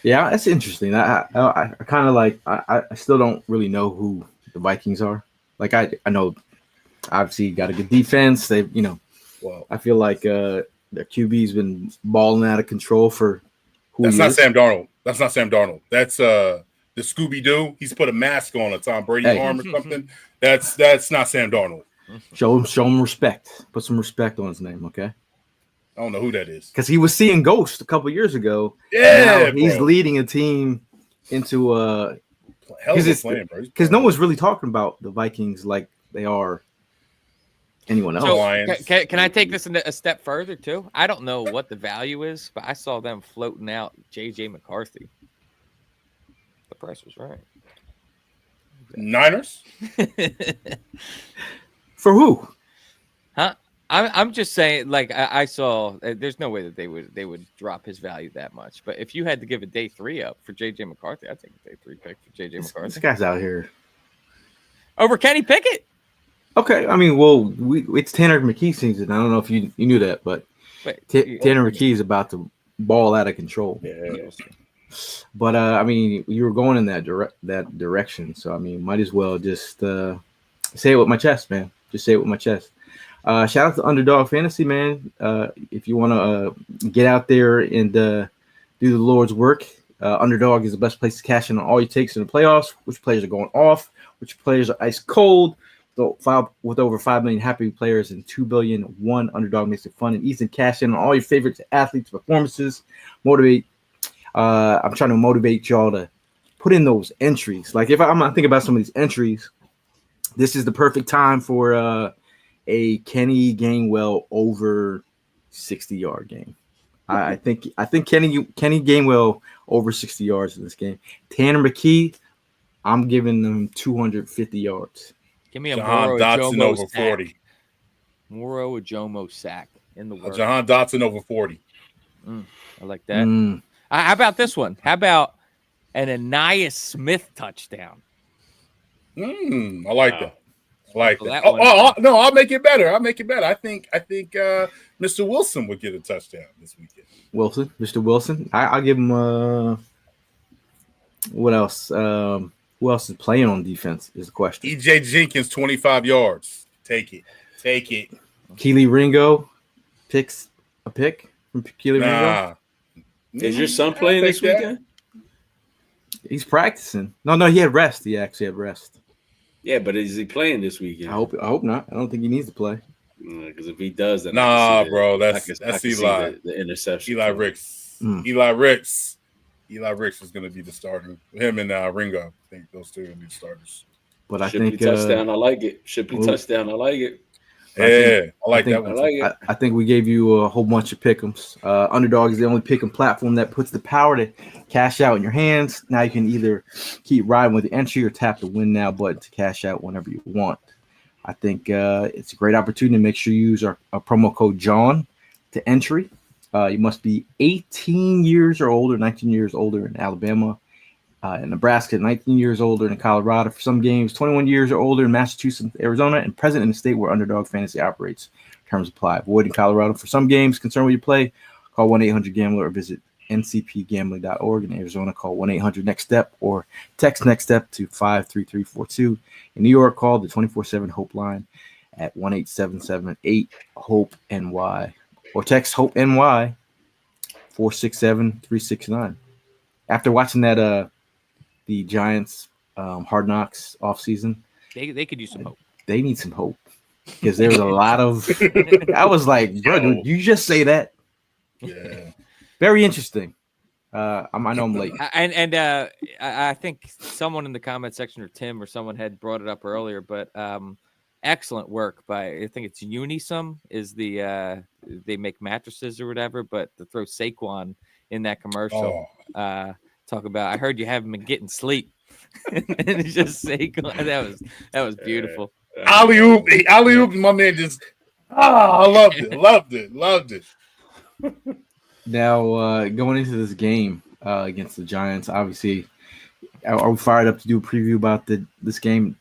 Yeah, that's interesting. I kind of like. I still don't really know who the Vikings are. Like I know, obviously got a good defense. They, Well, I feel like their QB's been balling out of control for. That's not Sam Darnold. That's the Scooby Doo. He's put a mask on a Tom Brady arm or something. That's not Sam Darnold. Show him respect. Put some respect on his name, okay? I don't know who that is. Because he was seeing ghosts a couple years ago. Yeah, now he's leading a team into because no one's really talking about the Vikings like they are anyone else. So, can I take this a step further too? I don't know what the value is, but I saw them floating out JJ McCarthy. The price was right. Niners? For who? Huh? I'm just saying, like I saw. There's no way that they would drop his value that much. But if you had to give a day 3 up for JJ McCarthy, I'd take a day 3 pick for JJ McCarthy. This guy's out here over Kenny Pickett. Okay, I mean, it's Tanner McKee season. I don't know if you knew that, but Tanner McKee is about to ball out of control. Yeah. But I mean, you were going in that direction, so I mean, might as well just say it with my chest, man. Just say it with my chest. Shout out to Underdog Fantasy, man. If you want to get out there and do the Lord's work, Underdog is the best place to cash in on all your takes in the playoffs. Which players are going off? Which players are ice cold? With over 5 million happy players and 2 billion, one Underdog makes it fun and easy to cash in on all your favorite athletes' performances. I'm trying to motivate y'all to put in those entries. Like if I'm thinking about some of these entries, this is the perfect time for a Kenny Gainwell over 60-yard game. I think Kenny Gainwell over 60 yards in this game. Tanner McKee, I'm giving them 250 yards. Give me a Jahan Dotson over 40. Moro Ajomo sack in the world. Jahan Dotson over 40. I like that. How about this one? How about an Anais Smith touchdown? I like that. No, I'll make it better. I think Mr. Wilson would get a touchdown this weekend. Mr. Wilson. I'll give him. What else? Who else is playing on defense is the question. EJ Jenkins, 25 yards. Take it. Keely Ringo picks a pick from Keely Ringo. Is your son playing this weekend? He's practicing. No, he had rest. He actually had rest. Yeah, but is he playing this weekend? I hope not. I don't think he needs to play. Because if he does, then Nah, bro, I that's can see Eli. the interception. Eli Ricks. Eli Ricks. Eli Ricks is going to be the starter. Him and Ringo. I think those two are going to be the starters. But I Shipley think touchdown. I like it. Shipley touchdown. I like it. Yeah, I like that one. I like it. I think we gave you a whole bunch of pick'ems. Underdog is the only pick'em platform that puts the power to cash out in your hands. Now you can either keep riding with the entry or tap the win now button to cash out whenever you want. I think it's a great opportunity to make sure you use our promo code Jawn to entry. You must be 18 years or older, 19 years older in Alabama, in Nebraska, 19 years older in Colorado for some games, 21 years or older in Massachusetts, Arizona, and present in the state where Underdog Fantasy operates. Terms apply. Void in Colorado for some games. Concerned with your play, call 1-800-GAMBLER or visit ncpgambling.org. In Arizona, call 1-800-NEXT-STEP or text NEXT STEP to 53342. In New York, call the 24/7 Hope line at 1-877-8-HOPE-NY or text HOPE-NY 467-369. After watching that the Giants Hard Knocks offseason, They could use some hope. they need some hope because there was a lot of I was like, bro, did you just say that? Yeah. Very interesting. I know I'm late. I think someone in the comment section or Tim or someone had brought it up earlier, but excellent work by, I think it's Unisum is the they make mattresses or whatever, but to throw Saquon in that commercial, talk about, I heard you haven't been getting sleep. And it's just Saquon. That was beautiful. Alley-oop, my man just I loved it. Now going into this game against the Giants, obviously, are we fired up to do a preview about this game?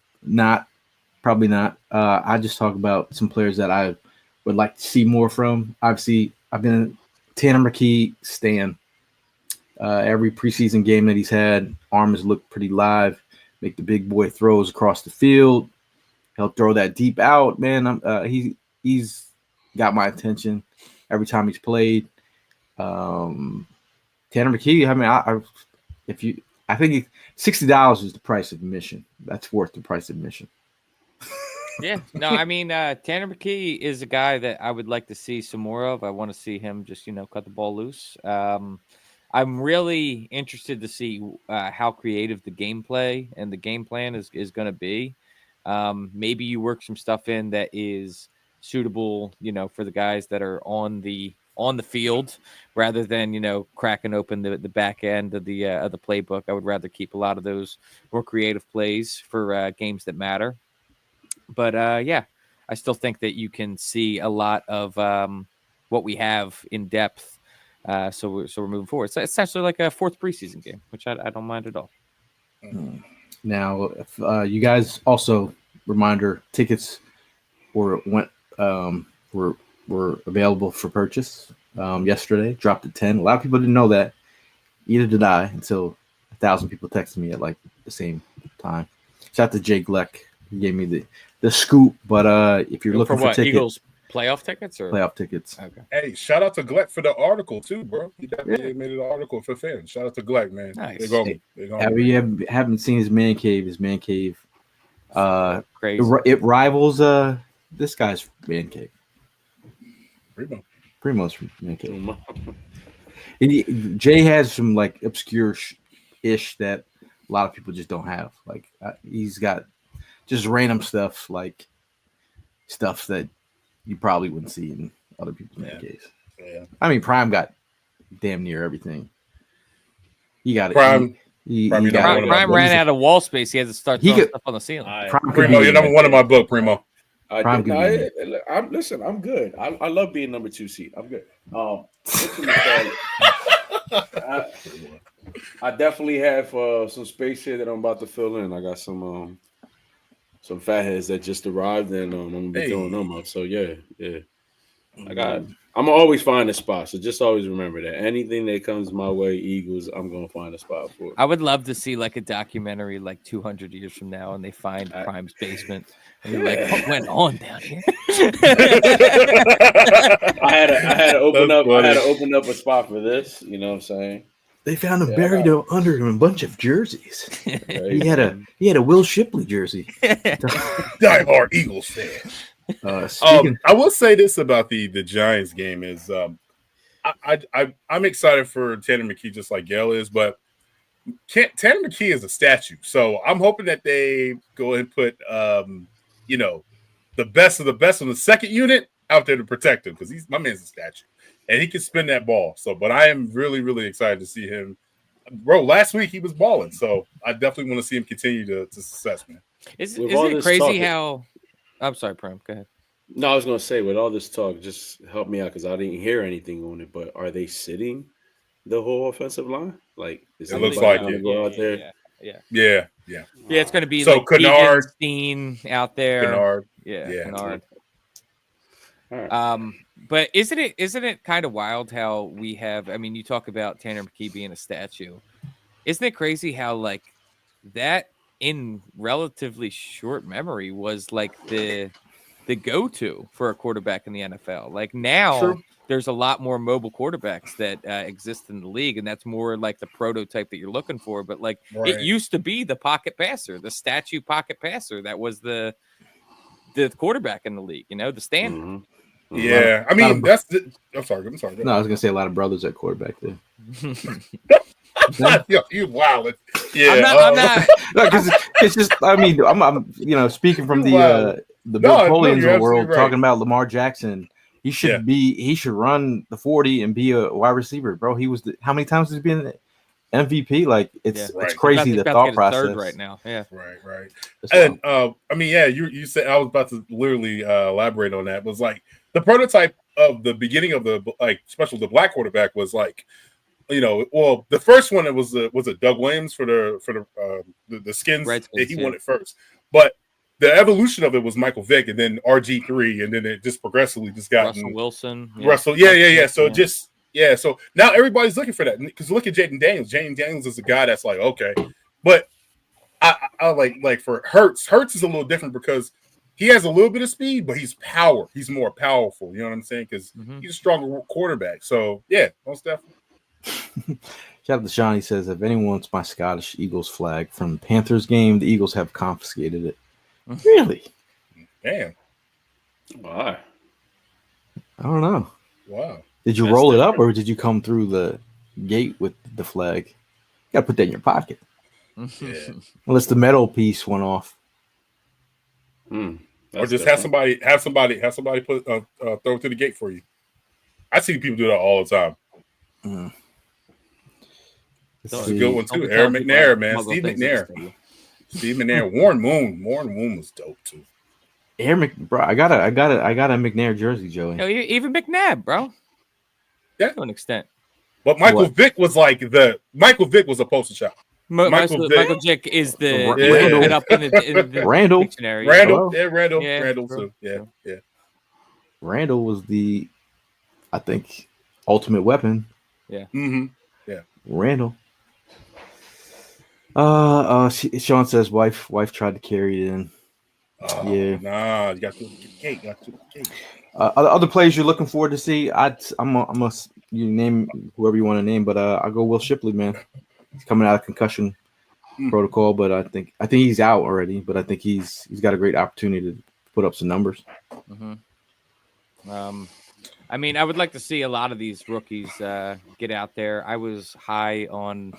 Probably not. I just talk about some players that I would like to see more from. Obviously, I've been a Tanner McKee stan. Every preseason game that he's had, arm has looked pretty live. Make the big boy throws across the field. He'll throw that deep out, man. He's got my attention every time he's played. Tanner McKee, I mean, I think $60 is the price of admission. That's worth the price of admission. Yeah, no, I mean, Tanner McKee is a guy that I would like to see some more of. I want to see him just, cut the ball loose. I'm really interested to see how creative the gameplay and the game plan is going to be. Maybe you work some stuff in that is suitable, for the guys that are on the field rather than, cracking open the back end of the playbook. I would rather keep a lot of those more creative plays for games that matter. But yeah, I still think that you can see a lot of what we have in depth. So we're moving forward. So it's essentially like a fourth preseason game, which I don't mind at all. Now, if you guys also reminder tickets were available for purchase yesterday. Dropped at 10. A lot of people didn't know that. Either did I until 1,000 people texted me at like the same time. Shout out to Jay Gleck. He gave me the scoop. But if you're looking for tickets, Eagles playoff tickets or playoff tickets. Okay. Hey, shout out to Gleck for the article too, bro. He definitely made an article for fans. Shout out to Gleck, man. Nice. Haven't seen his man cave. Crazy. It rivals this guy's man cave. Primo's man cave. Jay has some like obscure ish that a lot of people just don't have. Like he's got just random stuff, like stuff that you probably wouldn't see in other people's man caves. Yeah. I mean, Prime got damn near everything. He got it. Prime ran out of wall space. He had to start throwing stuff on the ceiling. Primo, you're number one in my book, Primo. I'm good. I love being number 2 seat. I'm good. I definitely have some space here that I'm about to fill in. I got some fatheads that just arrived, and I'm gonna be throwing them up. So yeah. I'm always find a spot. So just always remember that anything that comes my way, Eagles, I'm gonna find a spot for. I would love to see like a documentary like 200 years from now, and they find Prime's basement, and you're like, what went on down here? I had to open up a spot for this. You know what I'm saying? They found him buried under a bunch of jerseys. He had a Will Shipley jersey. Die hard Eagles fan. Speaking, I will say this about the Giants game is I'm excited for Tanner McKee just like Gail is, but Tanner McKee is a statue, so I'm hoping that they go and put the best of the best on the second unit out there to protect him because my man's a statue and he can spin that ball. So, but I am really really excited to see him. Bro, last week he was balling, so I definitely want to see him continue to success, man. Isn't it crazy how? I'm sorry, Prime. Go ahead. No, I was going to say, with all this talk, just help me out because I didn't hear anything on it. But are they sitting the whole offensive line? Like, is it looks like it. Go out there? Yeah. It's going to be so like Kennard, Steen out there. Kennard. Kennard. All right. But isn't it kind of wild how we have? I mean, you talk about Tanner McKee being a statue. Isn't it crazy how like that in relatively short memory was like the go-to for a quarterback in the NFL? Like now, there's a lot more mobile quarterbacks that exist in the league, and that's more like the prototype that you're looking for. But like it used to be the pocket passer, the statue pocket passer, that was the quarterback in the league. The standard. Mm-hmm. Yeah, I mean that's. I'm sorry. No, I was gonna say a lot of brothers at quarterback there. You wow. Yeah, I'm not. No, because it's just. I mean, I'm speaking from the Bill Polians of the world, right. talking about Lamar Jackson. He should he should run the 40 and be a wide receiver, bro. He was how many times has he been MVP? Like it's crazy the thought process third right now. Yeah, right. And I mean, you said I was about to literally elaborate on that. It was like the prototype of the beginning of the especially the black quarterback was like. The first one it was Doug Williams for the Skins. He won it first, but the evolution of it was Michael Vick, and then RG3, and then it just progressively just got Russell Wilson. So so now everybody's looking for that because look at Jaden Daniels. Jaden Daniels is a guy that's like okay, but I like for Hurts. Hurts is a little different because he has a little bit of speed, but he's power. He's more powerful. You know what I'm saying? Because he's a stronger quarterback. So yeah, most definitely. Shout out to Sean. He says, if anyone wants my Scottish Eagles flag from Panthers game, the Eagles have confiscated it. Really? Damn. Why? I don't know. Wow. Did you roll it up or did you come through the gate with the flag? You gotta put that in your pocket. Yeah. Unless the metal piece went off. Or just have somebody put throw it to the gate for you. I see people do that all the time. This is a good one too. Aaron McNair, man. Steve McNair. Warren Moon was dope too. Bro, I got a McNair jersey, Joey. Even McNabb, bro. Yeah, to an extent. But Michael Vick was Michael Vick was a poster child. Michael Vick is the Randall dictionary. Randall too. Yeah. Randall was the, I think, ultimate weapon. Yeah. Mm-hmm. Yeah. Randall. Sean says wife tried to carry it in. Nah, you got to cake. Other players you're looking forward to see? You name whoever you want to name, but I'll go Will Shipley, man. He's coming out of concussion protocol, but I think he's out already. But I think he's got a great opportunity to put up some numbers. I mean, I would like to see a lot of these rookies get out there. I was high on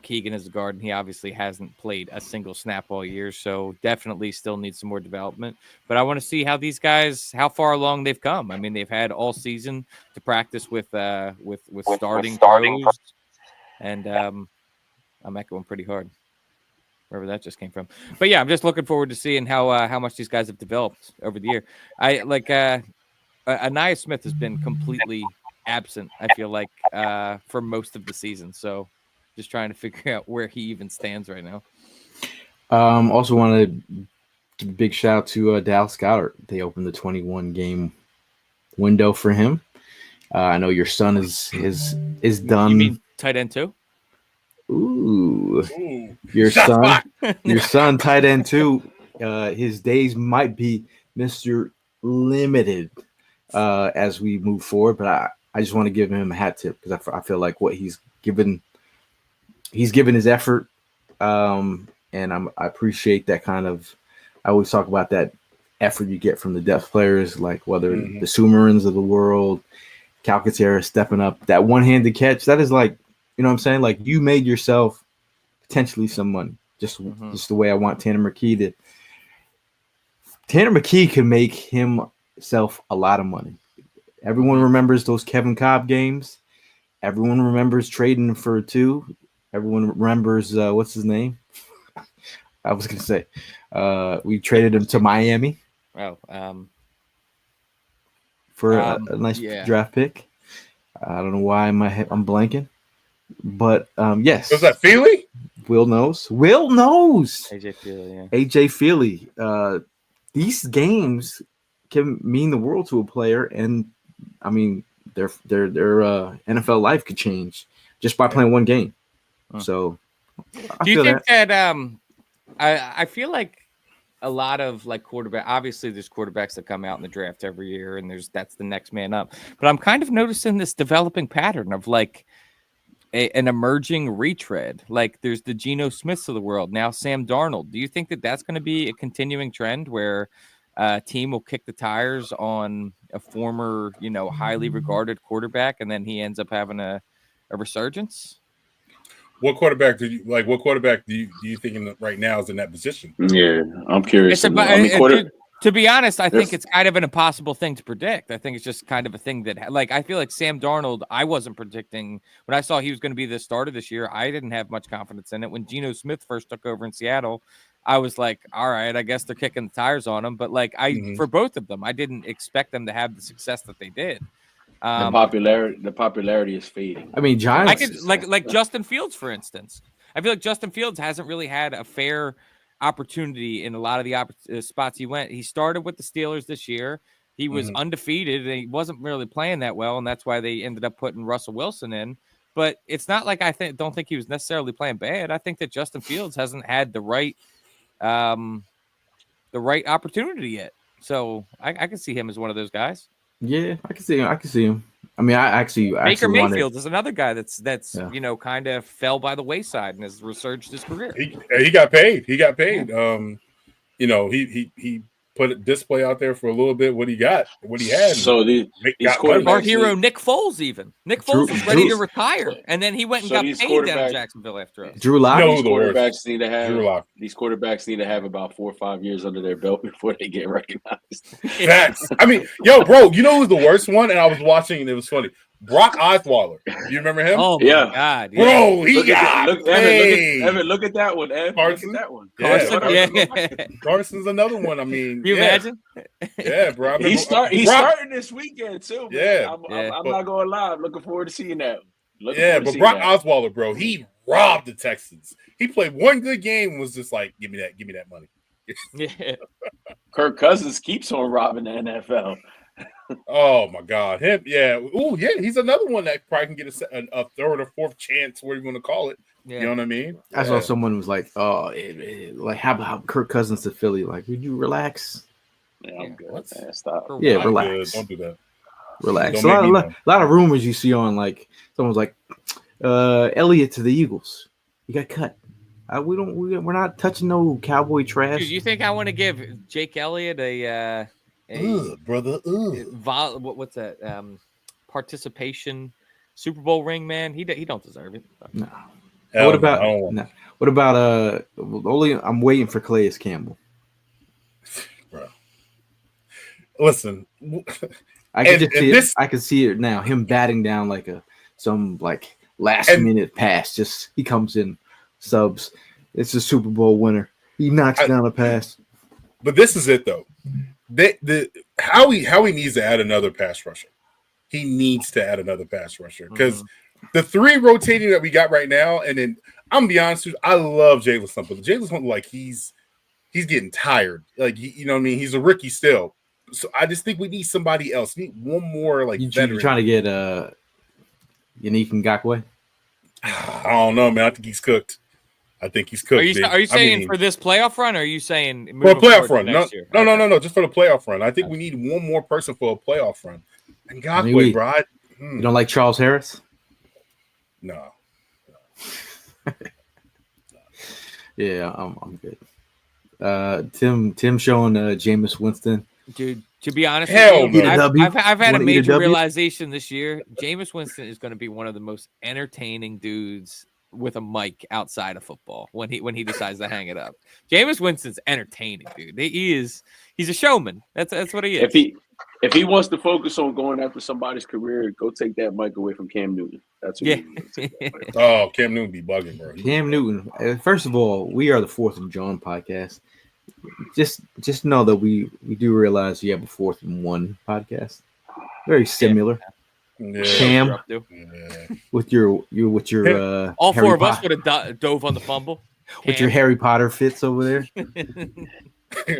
Keegan as a guard, and he obviously hasn't played a single snap all year, so definitely still needs some more development. But I want to see how these guys, how far along they've come. I mean, they've had all season to practice with starting pros, and I'm echoing pretty hard wherever that just came from. But yeah, I'm just looking forward to seeing how much these guys have developed over the year. I like Anaya Smith has been completely absent, I feel like, for most of the season. So just trying to figure out where he even stands right now. Also want to give a big shout out to Dallas Goedert. They opened the 21 game window for him. I know your son is done. You mean tight end too? Ooh. Your son tight end too. His days might be Mr. Limited as we move forward, but I just want to give him a hat tip because I feel like what he's given his effort, and I appreciate that kind of. I always talk about that effort you get from the depth players, like whether the Sumerins of the world, Calcaterra stepping up, that one-handed catch, that is like, you know what I'm saying? Like you made yourself potentially some money. Just the way I want Tanner McKee to. Tanner McKee can make himself a lot of money. Everyone remembers those Kevin Cobb games. Everyone remembers trading for 2. Everyone remembers what's his name? I was gonna say we traded him to Miami. For a nice draft pick. I don't know why I'm blanking, but yes. Was that Feely? Will knows. AJ Feely. Yeah. AJ Feely. These games can mean the world to a player, and I mean their NFL life could change just by playing one game. So, do you think that I feel like a lot of like quarterback, obviously there's quarterbacks that come out in the draft every year and that's the next man up, but I'm kind of noticing this developing pattern of like an emerging retread. Like there's the Geno Smiths of the world, now Sam Darnold. Do you think that that's going to be a continuing trend where a team will kick the tires on a former, highly regarded quarterback and then he ends up having a resurgence? What quarterback do you think right now is in that position? Yeah, I'm curious. To be honest, I think it's kind of an impossible thing to predict. I think it's just kind of a thing that, like, I feel like Sam Darnold, I wasn't predicting when I saw he was going to be the starter this year. I didn't have much confidence in it. When Geno Smith first took over in Seattle, I was like, all right, I guess they're kicking the tires on him. But like for both of them, I didn't expect them to have the success that they did. The popularity is fading. I mean, Giants. I could like Justin Fields, for instance. I feel like Justin Fields hasn't really had a fair opportunity in a lot of the spots he went. He started with the Steelers this year. He was undefeated, and he wasn't really playing that well, and that's why they ended up putting Russell Wilson in. But it's not like don't think he was necessarily playing bad. I think that Justin Fields hasn't had the right opportunity yet. So I can see him as one of those guys. Yeah, I can see him. I mean, I actually Baker Mayfield is another guy that's kind of fell by the wayside and has resurged his career. He got paid. He put a display out there for a little bit. What he had. So our hero Nick Foles, Nick Foles was ready to retire, and then he went and got paid down in Jacksonville after us. Drew Lock. These quarterbacks need to have about 4 or 5 years under their belt before they get recognized. Facts. I mean, bro, you know who's the worst one? And I was watching, and it was funny. Brock Osweiler. You remember him? Oh my God, yeah. Bro, he got paid. Evan, look at that one, Evan. Carson? Look at that one. Yeah. Carson's another one. I mean, Can you imagine? Yeah, bro. He's starting this weekend too. Man. Yeah, I'm not gonna lie. I'm looking forward to seeing that. But Brock Osweiler, bro, he robbed the Texans. He played one good game and was just like, give me that money. Yeah. Kirk Cousins keeps on robbing the NFL. Oh my God, him, yeah. Oh yeah, he's another one that probably can get a third or fourth chance, whatever you want to call it. Yeah. You know what I mean? I saw someone was like, "Oh, like how about Kirk Cousins to Philly? Like, would you relax?" Yeah, I'm good. Man, stop. Yeah, relax. Don't do that. Relax. A lot of rumors you see on like someone's like, Elliott to the Eagles. He got cut. We're not touching no Cowboy trash. Dude, you think I want to give Jake Elliott a brother? What's that? Participation Super Bowl ring, man. He don't deserve it. No. What about I'm waiting for Calais Campbell. Bro. Listen, I can see it now. Him batting down like some last minute pass. Just he comes in, subs. It's a Super Bowl winner. He knocks down a pass. But this is it though. Howie needs to add another pass rusher. He needs to add another pass rusher because the 3 rotating that we got right now, and then I'm gonna be honest with you, I love Jalen Stump. Jalen Stump, like he's getting tired. Like you know what I mean? He's a rookie still. So I just think we need somebody else. We need one more veteran. You trying to get Yannick Ngakoue? I don't know, man. I think he's cooked. Are you saying for this playoff run, or are you saying for a playoff run? No. Just for the playoff run. I think we need one more person for a playoff run. And Ngakoue, bro. You don't like Charles Harris? No. Yeah, I'm good. Tim showing Jameis Winston. Dude, to be honest, Hell with you, no. I've had a Wanna eat a major W? realization this year. Jameis Winston is going to be one of the most entertaining dudes with a mic outside of football when he decides to hang it up. Jameis Winston's entertaining, dude. He's a showman. That's what he is. If he wants to focus on going after somebody's career, go take that mic away from Cam Newton. That's what Oh, Cam Newton be bugging, bro. Cam Newton. First of all, we are the Fourth and Jawn podcast. Just know that we do realize you have a 4th and 1 podcast. Very similar. Yeah. Cam, with your all Harry 4 of us Potter- would have dove on the fumble. with your Harry Potter fits over there.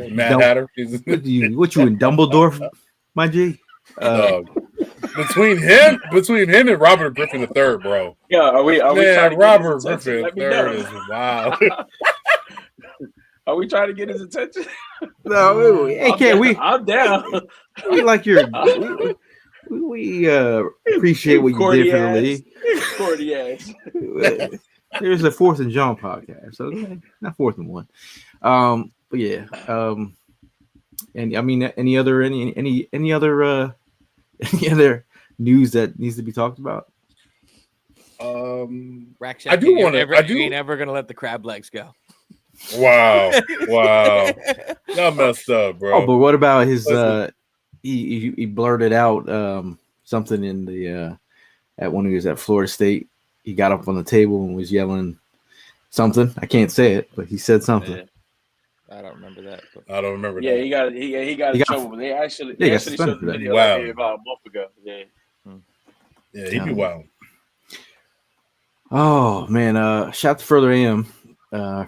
Mad Hatter. What you in Dumbledore, my G? Between him and Robert Griffin III, bro. Yeah, are we trying to Robert get his Griffin attention? III is wild. Are we trying to get his attention? No, hey, can't we? I'm down. We like your. We appreciate what you did for the league. Cordy ass. There's a 4th and Jawn podcast, okay? Not 4th and 1. But yeah. And I mean, any other news that needs to be talked about? Rack I do want to. You ain't ever gonna let the crab legs go. Wow. That messed up, bro. Oh, but what about his? He blurted out something in the at when he was at Florida State. He got up on the table and was yelling something. I can't say it, but he said something. Yeah. I don't remember that. I don't remember. Yeah, that. he got in trouble. They actually showed the video Wow. about a month ago. Yeah. Yeah, he'd be wild. Oh man, shout to Further AM, a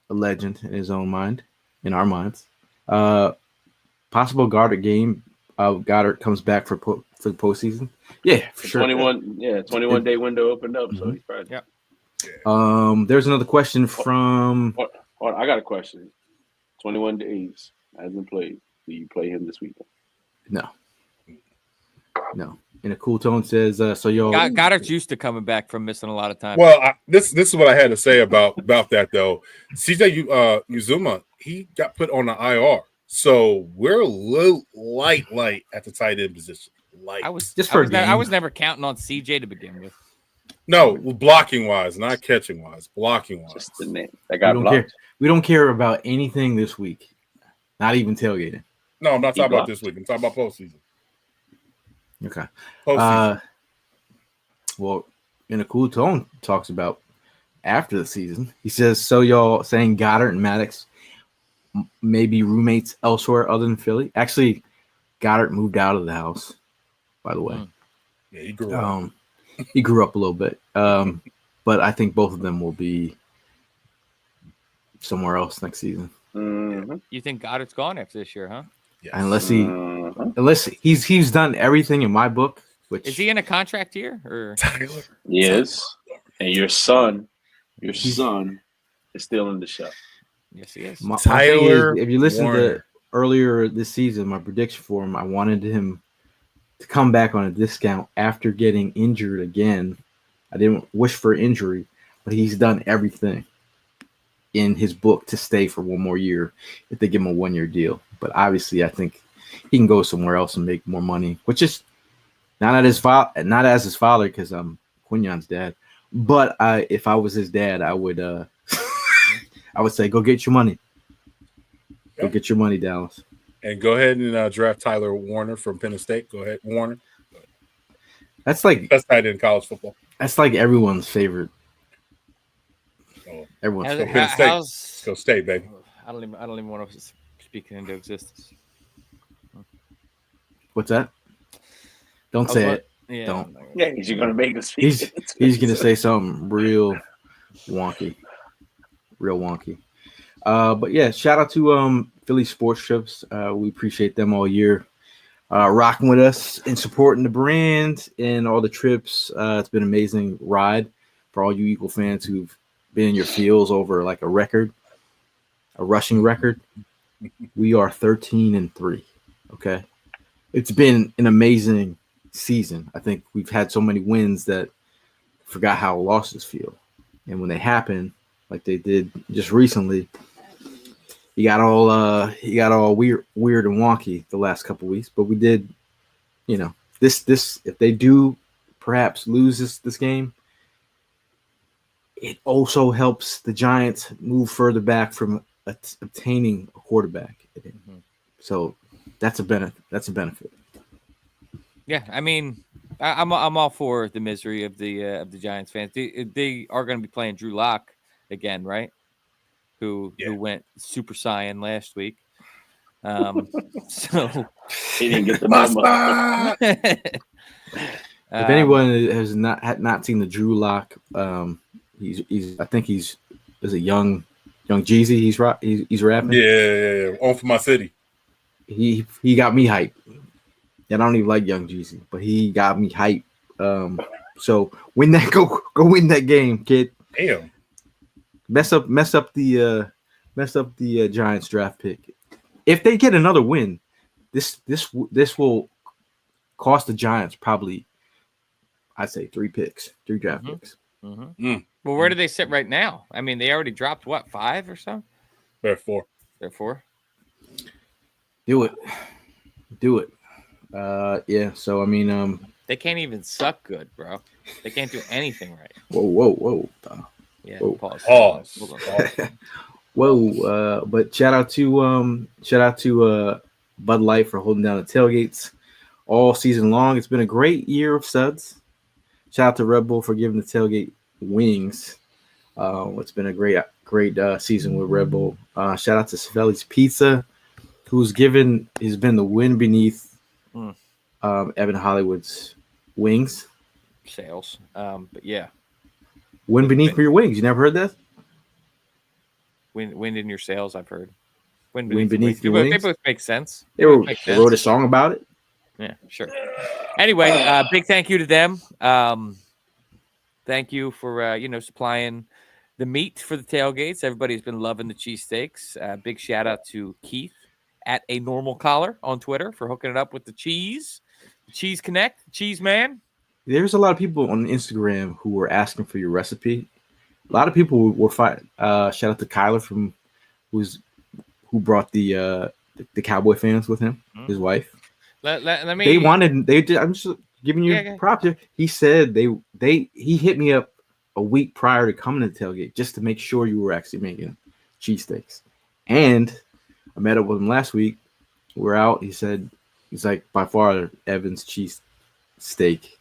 legend in his own mind, in our minds. Possible Goddard game. Goddard comes back for the postseason. Yeah, for sure. 21 day window opened up, so he's probably. Yeah. There's another question from. I got a question. 21 days hasn't played. Do you play him this weekend? No. In a cool tone says, so y'all. Goddard's used to coming back from missing a lot of time. Well, this is what I had to say about that though. CJ Uzuma, he got put on the IR, so we're a little light at the tight end position. I was never counting on CJ to begin with. No, blocking wise, not catching wise, blocking wise. Just the name. That got blocked. We don't care about anything this week, not even tailgating. No, I'm not talking about this week. I'm talking about postseason. Okay. Postseason. Well, in a cool tone, talks about after the season. He says, so y'all saying Goddard and Maddox may be roommates elsewhere other than Philly. Actually, Goddard moved out of the house, by the way. Yeah, he grew up. He grew up a little bit. But I think both of them will be somewhere else next season. Mm-hmm. You think Goddard's gone after this year, huh? Yes. Unless he's done everything in my book. Which is he in a contract year or Tyler? Yes. And your son is still in the show. Yes, he is. My Tyler, thing is, if you listen Warner. to earlier this season, my prediction for him, I wanted him to come back on a discount after getting injured again. I didn't wish for injury, but he's done everything in his book to stay for one more year if they give him a 1-year deal. But obviously, I think he can go somewhere else and make more money, which is not as his father, because I'm Quinion's dad. But if I was his dad, I would I would say, go get your money. Go get your money, Dallas. And go ahead and draft Tyler Warner from Penn State. Go ahead, Warner. That's like best tight end in college football. That's like everyone's favorite. Everyone's favorite. Penn State. Let's go State, baby. I don't even want to speak it into existence. What's that? Don't say it. Yeah, don't. Yeah, you're gonna make us speak. He's gonna say something real wonky. But yeah, shout out to Philly Sports Trips. We appreciate them all year, rocking with us and supporting the brand and all the trips. It's been an amazing ride for all you Eagle fans who've been in your fields over like a rushing record. We are 13-3. Okay, it's been an amazing season. I think we've had so many wins that forgot how losses feel, and when they happen, like they did just recently, he got all weird and wonky the last couple weeks. But we did, this if they do perhaps lose this game, it also helps the Giants move further back from obtaining a quarterback. Mm-hmm. So that's a benefit. Yeah, I mean, I'm all for the misery of the Giants fans. They are going to be playing Drew Lock again, right? Who went Super Saiyan last week. So he didn't get the memo. If anyone has not seen the Drew Lock, he's I think he's a young Jeezy. He's rapping. Yeah. On for my city. He got me hyped. I don't even like Young Jeezy, but he got me hyped. So win that, go win that game, kid. Damn. Mess up the Giants draft pick. If they get another win, this will cost the Giants probably, I'd say 3 draft picks. Mm-hmm. Mm. Well, where do they sit right now? I mean, they already dropped 5 or so? They're 4. They're 4. Do it. Yeah. So I mean, they can't even suck good, bro. They can't do anything right. Whoa. Yeah. Whoa. Pause. Hold on. Whoa. But shout out to Bud Light for holding down the tailgates all season long. It's been a great year of suds. Shout out to Red Bull for giving the tailgate wings. It's been a great season with Red Bull. Shout out to Savelli's Pizza, who's been the wind beneath Evan Hollywood's wings sales. But yeah, wind beneath your wings. You never heard that? Wind in your sails. I've heard. Wind beneath your wings. They both make sense. They wrote a song about it. Yeah, sure. Anyway, big thank you to them. Thank you for supplying the meat for the tailgates. Everybody's been loving the cheesesteaks. Big shout out to Keith at A Normal Collar on Twitter for hooking it up with the cheese connect, cheese man. There's a lot of people on Instagram who were asking for your recipe. A lot of people were shout out to Kyler who brought the Cowboy fans with him, his wife. Let me. I'm just giving you props here. He said he hit me up a week prior to coming to the tailgate just to make sure you were actually making cheesesteaks. And I met up with him last week. We're out. He's like, by far Evan's cheese steak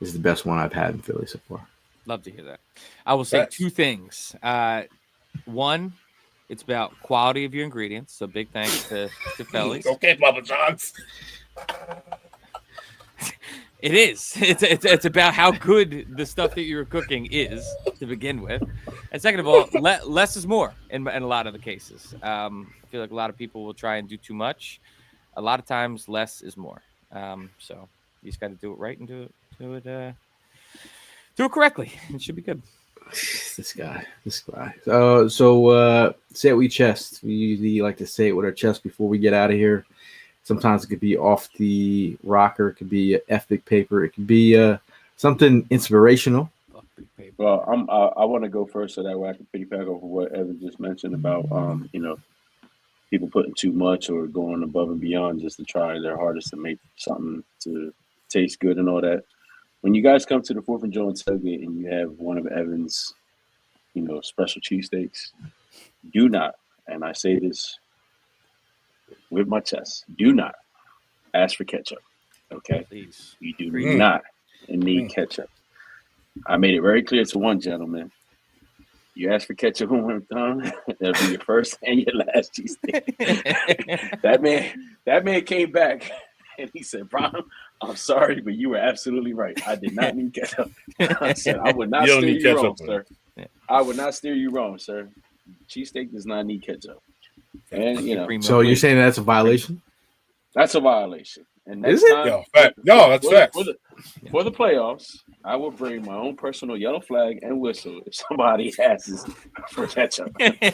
is the best one I've had in Philly so far. Love to hear that. I will say 2 things. One, it's about quality of your ingredients. So big thanks to Phillies. Okay, Papa John's. It is. It's about how good the stuff that you're cooking is to begin with, and second of all, less is more in a lot of the cases. I feel like a lot of people will try and do too much. A lot of times, less is more. So you just got to do it right and do it correctly. It should be good. This guy. So say it with your chest. We usually like to say it with our chest before we get out of here. Sometimes it could be off the rocker. It could be epic paper. It could be something inspirational. Well, I want to go first so that way I can piggyback over what Evan just mentioned about people putting too much or going above and beyond just to try their hardest to make something to taste good and all that. When you guys come to the 4th and Jawn tailgate and you have one of Evan's, special cheesesteaks, do not, and I say this with my chest, do not ask for ketchup. Okay? Please. You do not need ketchup. I made it very clear to one gentleman. You ask for ketchup one time, that'll be your first and your last cheesesteak. That man came back and he said, "Bro, I'm sorry, but you were absolutely right. I did not need ketchup." I said, "I would not steer you wrong, sir. I would not steer you wrong, sir. Cheesesteak does not need ketchup." And so you're saying that's a violation? That's a violation. And is it? That's facts. For the playoffs, I will bring my own personal yellow flag and whistle if somebody asks for ketchup. Okay?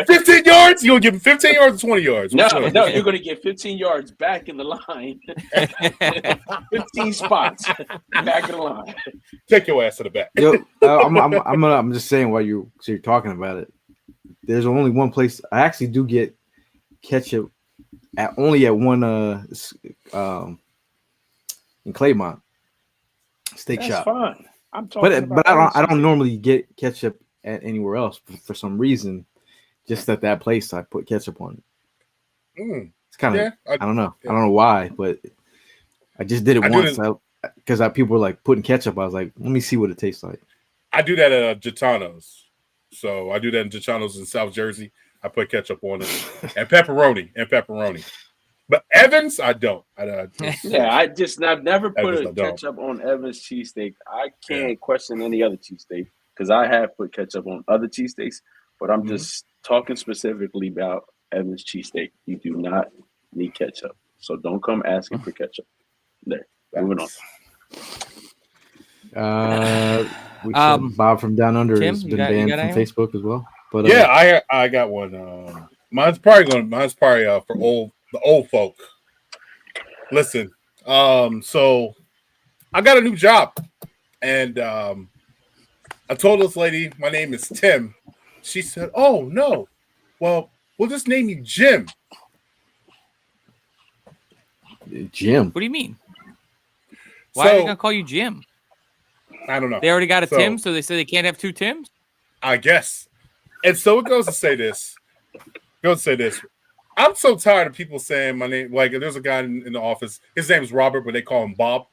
15 yards? You'll give him 15 yards or 20 yards? No, you're going to get 15 yards back in the line. 15 spots back in the line. Take your ass to the back. Yo, I'm just saying while you're talking about it. There's only one place I actually do get ketchup only at one in Claymont steak That's shop. fine. I'm talking But about I don't normally get ketchup at anywhere else for some reason. Just at that place, I put ketchup on it. It's kind of Yeah, I don't know. yeah. I don't know why, but I just did it I do once because people were like putting ketchup. I was like, let me see what it tastes like. I do that at Gitano's. So I do that in Gitano's in South Jersey. I put ketchup on it and pepperoni. But Evans, I don't. I've never put Evans, I don't. ketchup on Evans cheesesteak. I can't question any other cheesesteak because I have put ketchup on other cheesesteaks, but I'm just talking specifically about Evans cheesesteak. You do not need ketchup. So don't come asking for ketchup. There. Moving on. Bob from Down Under Tim, has been banned from Facebook as well. But yeah, I got one. Mine's probably for the old folk. Listen, so I got a new job, and I told this lady my name is Tim. She said, "Oh no, well, we'll just name you Jim." Jim. What do you mean? Why are they gonna call you Jim? I don't know. They already got a Tim, so they say they can't have two Tims? I guess. And so it goes to say this. I'm so tired of people saying my name. Like, there's a guy in the office. His name is Robert, but they call him Bob.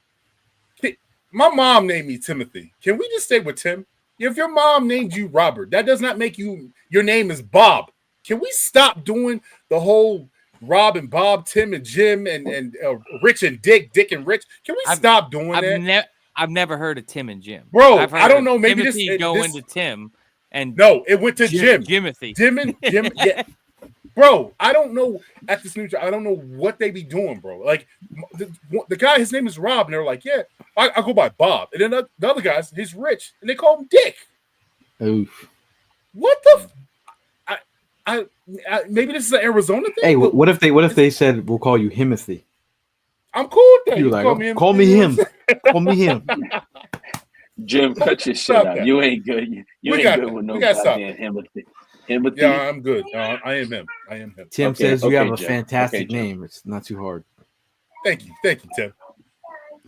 My mom named me Timothy. Can we just stay with Tim? If your mom named you Robert, that does not make your name is Bob. Can we stop doing the whole Rob and Bob, Tim and Jim, and Rich and Dick and Rich? Can we stop doing that? I've never heard of Tim and Jim. Bro, I don't know. Maybe Timothy into Tim. And no, it went to Jim. Jimothy. Jim. Yeah. Bro, I don't know at this new job. I don't know what they be doing, bro. Like the guy, his name is Rob, and they're like, yeah, I go by Bob. And then the other guys, he's Rich, and they call him Dick. Oof. What the? I maybe this is an Arizona thing. Hey, what if they said we'll call you Himothy? I'm cool with that. You like, call me him. Call me him. Jim, cut your shit out. You ain't good. You ain't good with no goddamn Himothy. Yeah, I'm good. I am him. Tim says you have a fantastic name. It's not too hard. Thank you, Tim.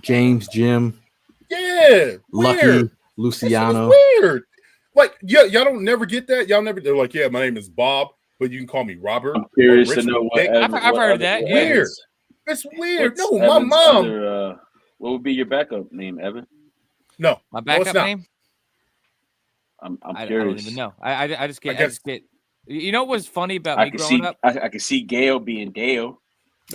James, Jim. Yeah. Lucky, weird. Luciano. Weird. Like, y'all don't never get that. They're like, yeah, my name is Bob, but you can call me Robert. I'm curious to know what. I've heard of that. Weird. It's weird. No, my mom. What would be your backup name, Evan? No, my backup name. I'm curious. I don't even know. I just get. You know what was funny about me growing up? I could see Gail being Dale.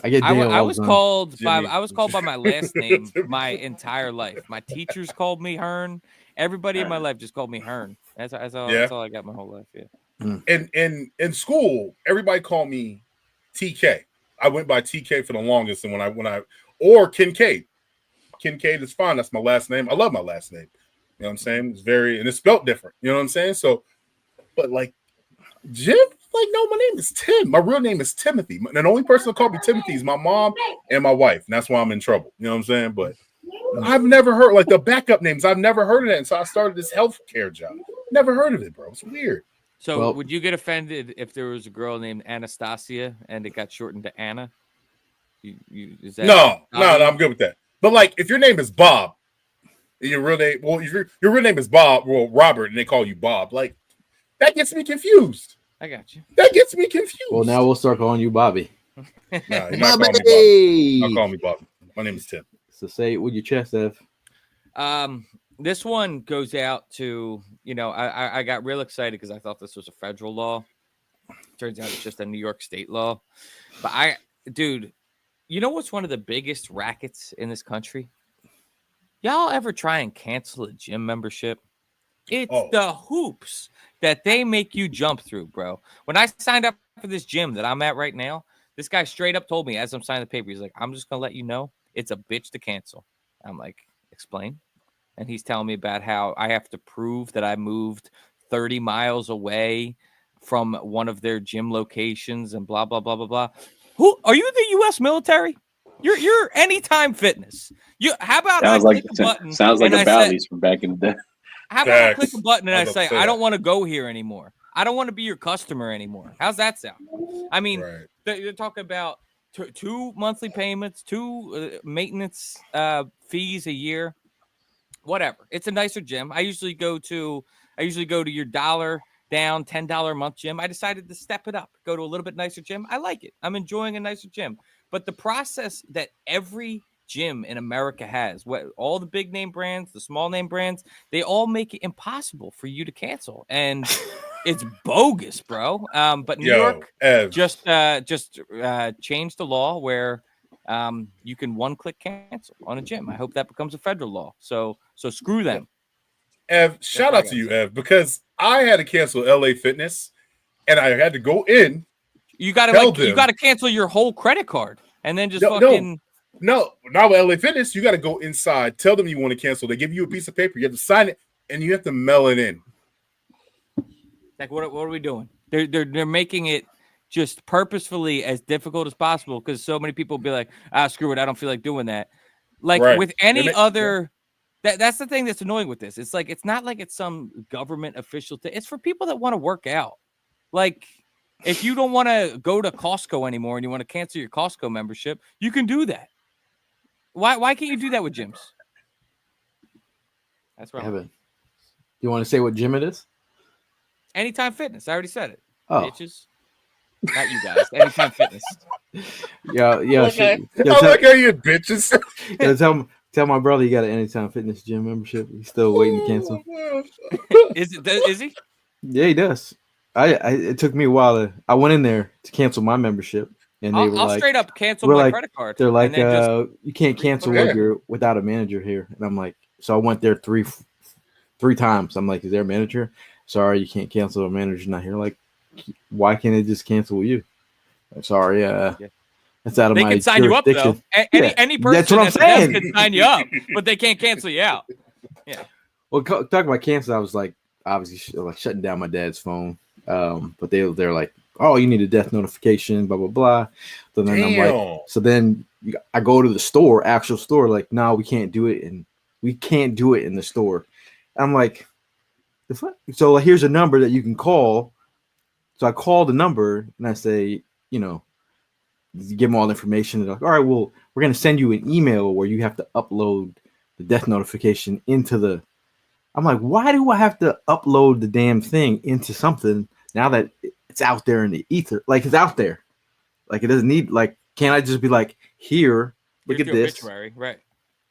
I was called by my last name my entire life. My teachers called me Hearn. Everybody in my life just called me Hearn. That's all I got my whole life. Yeah. In school, everybody called me TK. I went by TK for the longest, and when I or Kincaid. Kincaid is fine. That's my last name. I love my last name. You know what I'm saying? It's and it's spelled different. You know what I'm saying? So, but like Jim, like, no, my name is Tim. My real name is Timothy. And the only person that called me Timothy is my mom and my wife. And that's why I'm in trouble. You know what I'm saying? But I've never heard like the backup names. I've never heard of that. And so I started this healthcare job. Never heard of it, bro. It's weird. So would you get offended if there was a girl named Anastasia and it got shortened to Anna? Is that no, I'm good with that. But like, if your name is Bob, your real name, if your real name is Bob, Robert, and they call you Bob, like that gets me confused. I got you. That gets me confused. Well, now we'll start calling you Bobby. Nah, you're not calling me Bobby. Not calling me Bobby. My name is Tim. So say it with your chest, Ev. This one goes out to, I got real excited because I thought this was a federal law. Turns out it's just a New York state law. But dude, you know what's one of the biggest rackets in this country? Y'all ever try and cancel a gym membership? It's the hoops that they make you jump through, bro. When I signed up for this gym that I'm at right now, this guy straight up told me as I'm signing the paper, he's like, I'm just going to let you know it's a bitch to cancel. I'm like, explain. And he's telling me about how I have to prove that I moved 30 miles away from one of their gym locations and blah, blah, blah, blah, blah. Who are you? The U.S. military? You're Anytime Fitness. How about sounds I like click a button? Sounds like a Bally's from back in the day. How about I click a button and I say I don't want to go here anymore? I don't want to be your customer anymore. How's that sound? I mean, Right. they're talking about two monthly payments, two maintenance fees a year, whatever. It's a nicer gym. I usually go to your $1 down, $10 a month gym. I decided to step it up, go to a little bit nicer gym. I like it. I'm enjoying a nicer gym. But the process that every gym in America has, what all the big name brands, the small name brands, they all make it impossible for you to cancel. And it's bogus, bro. But New York Ev, just changed the law where you can one-click cancel on a gym. I hope that becomes a federal law. So screw them. Ev, shout out to you, Ev, because I had to cancel LA Fitness, and I had to go in. You gotta cancel your whole credit card and then just No, not with LA Fitness. You got to go inside. Tell them you want to cancel. They give you a piece of paper. You have to sign it, and you have to mail it in. Like what are we doing? They're making it just purposefully as difficult as possible because so many people will be like, screw it, I don't feel like doing that. Like with any other. That's the thing that's annoying with this. It's like it's not like it's some government official thing. It's for people that want to work out. Like if you don't want to go to Costco anymore and you want to cancel your Costco membership, you can do that. Why can't you do that with gyms? That's right. Evan, you want to say what gym it is? Anytime Fitness. I already said it. Oh. Bitches. Not you guys. Anytime Fitness. Yeah. Okay. I like how you bitches. Tell my brother you got an Anytime Fitness gym membership. He's still waiting to cancel. Is he? Yeah, he does. It took me a while I went in there to cancel my membership, and they I'll straight up cancel my credit card. They're like, you can't cancel when you're without a manager here. And I'm like, so I went there three times. I'm like, is there a manager? Sorry, you can't cancel. A manager's not here. Like, why can't they just cancel with you? I'm sorry, that's out of my They can sign you up though. Any person that's what I'm saying. Can sign you up, but they can't cancel you out. Yeah. Well, talking about cancel, I was like, obviously, like shutting down my dad's phone. But they're like, oh, you need a death notification, blah blah blah. So then I'm like, I go to the actual store, like, no, we can't do it, and we can't do it in the store. I'm like, the fuck? So here's a number that you can call. So I call the number and I say, give them all the information. They're like, all right, well, we're going to send you an email where you have to upload the death notification into the. I'm like, why do I have to upload the damn thing into something now that it's out there in the ether? Like, it's out there. Like, it doesn't need, like, can't I just be like, here, look at this. Obituary, right.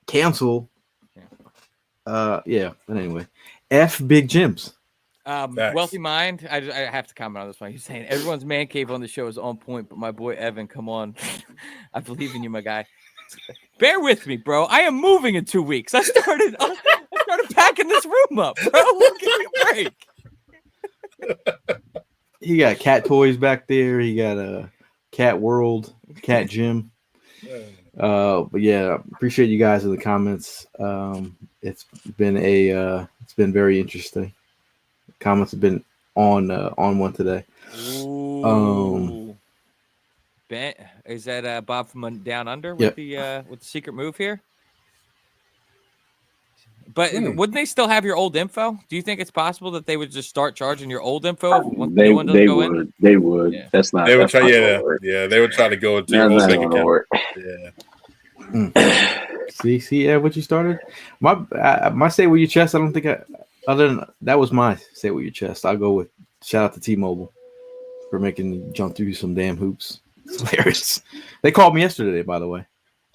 Cancel. Yeah. But anyway, F big gyms. Wealthy Mind, I have to comment on this one. He's saying everyone's man cave on the show is on point, but my boy Evan, come on. I believe in you, my guy. Bear with me, bro. I am moving in 2 weeks. I started packing this room up, bro. Give me a break. He got cat toys back there. He got a cat world, cat gym. But yeah, appreciate you guys in the comments. It's been very interesting. Comments have been on one today. Ooh. Ben, is that Bob from Down Under with the secret move here? But wouldn't they still have your old info? Do you think it's possible that they would just start charging your old info once the new one doesn't go in? They would. Yeah. That's not. They would try. They would try to go into your old bank account. Yeah. See, what you started. My say with your chest. I don't think other than that was my say with your chest. I'll go with shout out to T-Mobile for making me jump through some damn hoops. It's hilarious. They called me yesterday, by the way.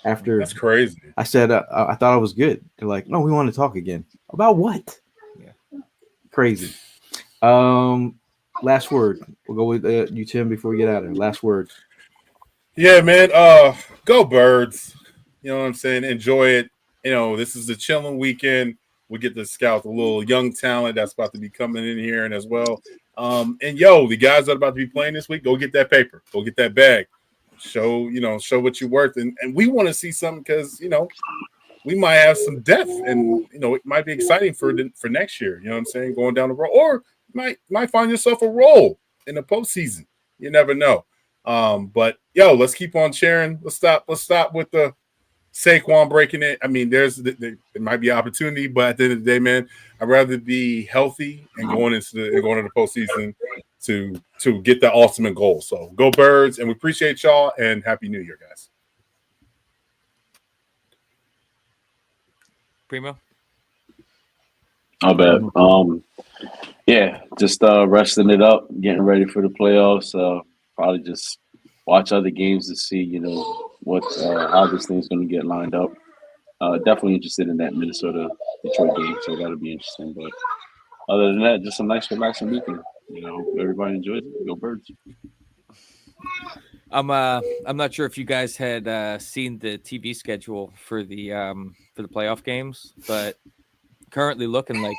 After that's crazy. I said I thought I was good. They're like, no, we want to talk again. About what? Yeah, crazy. Last word. We'll go with you, Tim, before we get out of here. Last word. Yeah, man. Go Birds. You know what I'm saying? Enjoy it. This is a chilling weekend. We get to scout a little young talent that's about to be coming in here and as well. And the guys that are about to be playing this week, go get that paper. Go get that bag. Show what you're worth. And we want to see something because, we might have some depth and, it might be exciting for next year. You know what I'm saying? Going down the road. Or might find yourself a role in the postseason. You never know. But, let's keep on sharing. Let's stop with the Saquon breaking it. I mean, there might be opportunity, but at the end of the day, man, I'd rather be healthy and going into the postseason to get that ultimate goal. So go Birds, and we appreciate y'all, and Happy New Year, guys. Primo. Not bad. Yeah, just resting it up, getting ready for the playoffs. Probably just watch other games to see, what how this thing's going to get lined up. Definitely interested in that Minnesota Detroit game, so that'll be interesting. But other than that, just a nice relaxing weekend. Hope everybody enjoys it. Go Birds. I'm not sure if you guys had seen the TV schedule for the playoff games, but currently looking like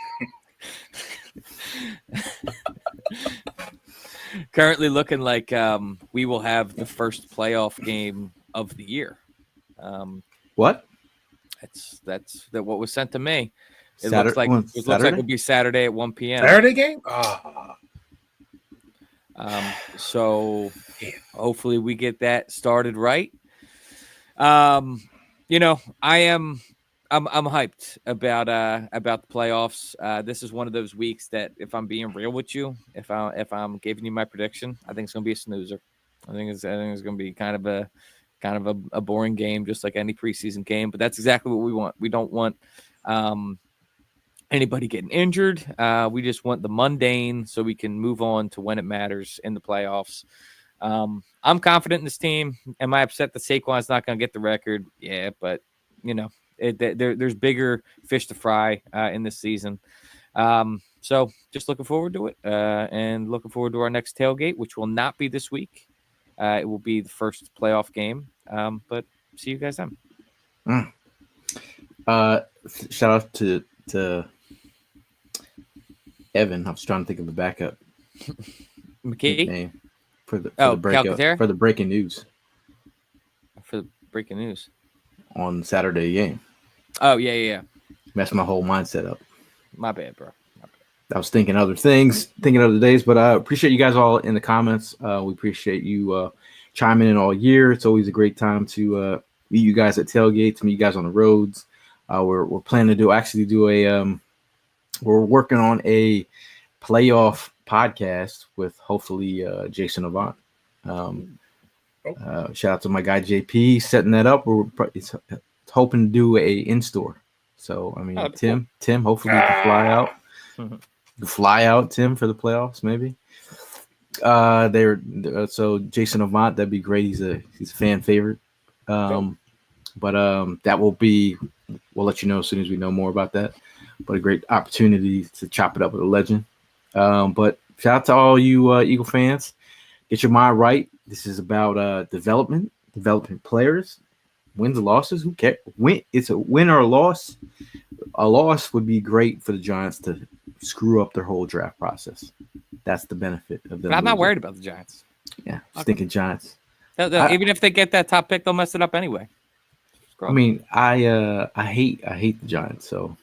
we will have the first playoff game of the year. What? That's what was sent to me. It Saturday? looks like it'll be Saturday at 1 p.m. Saturday game? So hopefully we get that started right. I'm hyped about the playoffs. This is one of those weeks that, if I'm being real with you, if I'm giving you my prediction, I think it's gonna be a snoozer. I think it's gonna be kind of a boring game, just like any preseason game. But that's exactly what we want. We don't want anybody getting injured. We just want the mundane, so we can move on to when it matters in the playoffs. I'm confident in this team. Am I upset that Saquon's not going to get the record? Yeah, but there's bigger fish to fry in this season. So just looking forward to it, and looking forward to our next tailgate, which will not be this week. It will be the first playoff game. But see you guys then. Shout out to Evan. I was trying to think of a backup McKee name for the breaking news. For the breaking news on the Saturday game. Oh yeah. Messed my whole mindset up. My bad, bro. I was thinking other things, thinking other days, but I appreciate you guys all in the comments. We appreciate you chiming in all year. It's always a great time to meet you guys at tailgates, meet you guys on the roads. We're planning to do a we're working on a playoff podcast with hopefully Jason Avant. Shout out to my guy JP setting that up. It's hoping to do a in-store. So I mean, Tim, hopefully you can fly out. Fly out, Tim, for the playoffs, maybe. So Jason Avant, that'd be great. He's a fan favorite. But that will be. We'll let you know as soon as we know more about that. But a great opportunity to chop it up with a legend. But shout out to all you Eagle fans. Get your mind right. This is about development players. Wins and losses. Who cares? It's a win or a loss. A loss would be great for the Giants to screw up their whole draft process. That's the benefit of them. But I'm not worried about the Giants. Yeah, stinking Giants. Even if they get that top pick, they'll mess it up anyway. I mean, I hate the Giants, so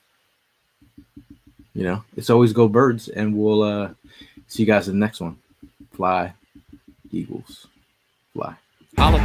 it's always go Birds, and we'll see you guys in the next one. Fly, Eagles, fly. Holla.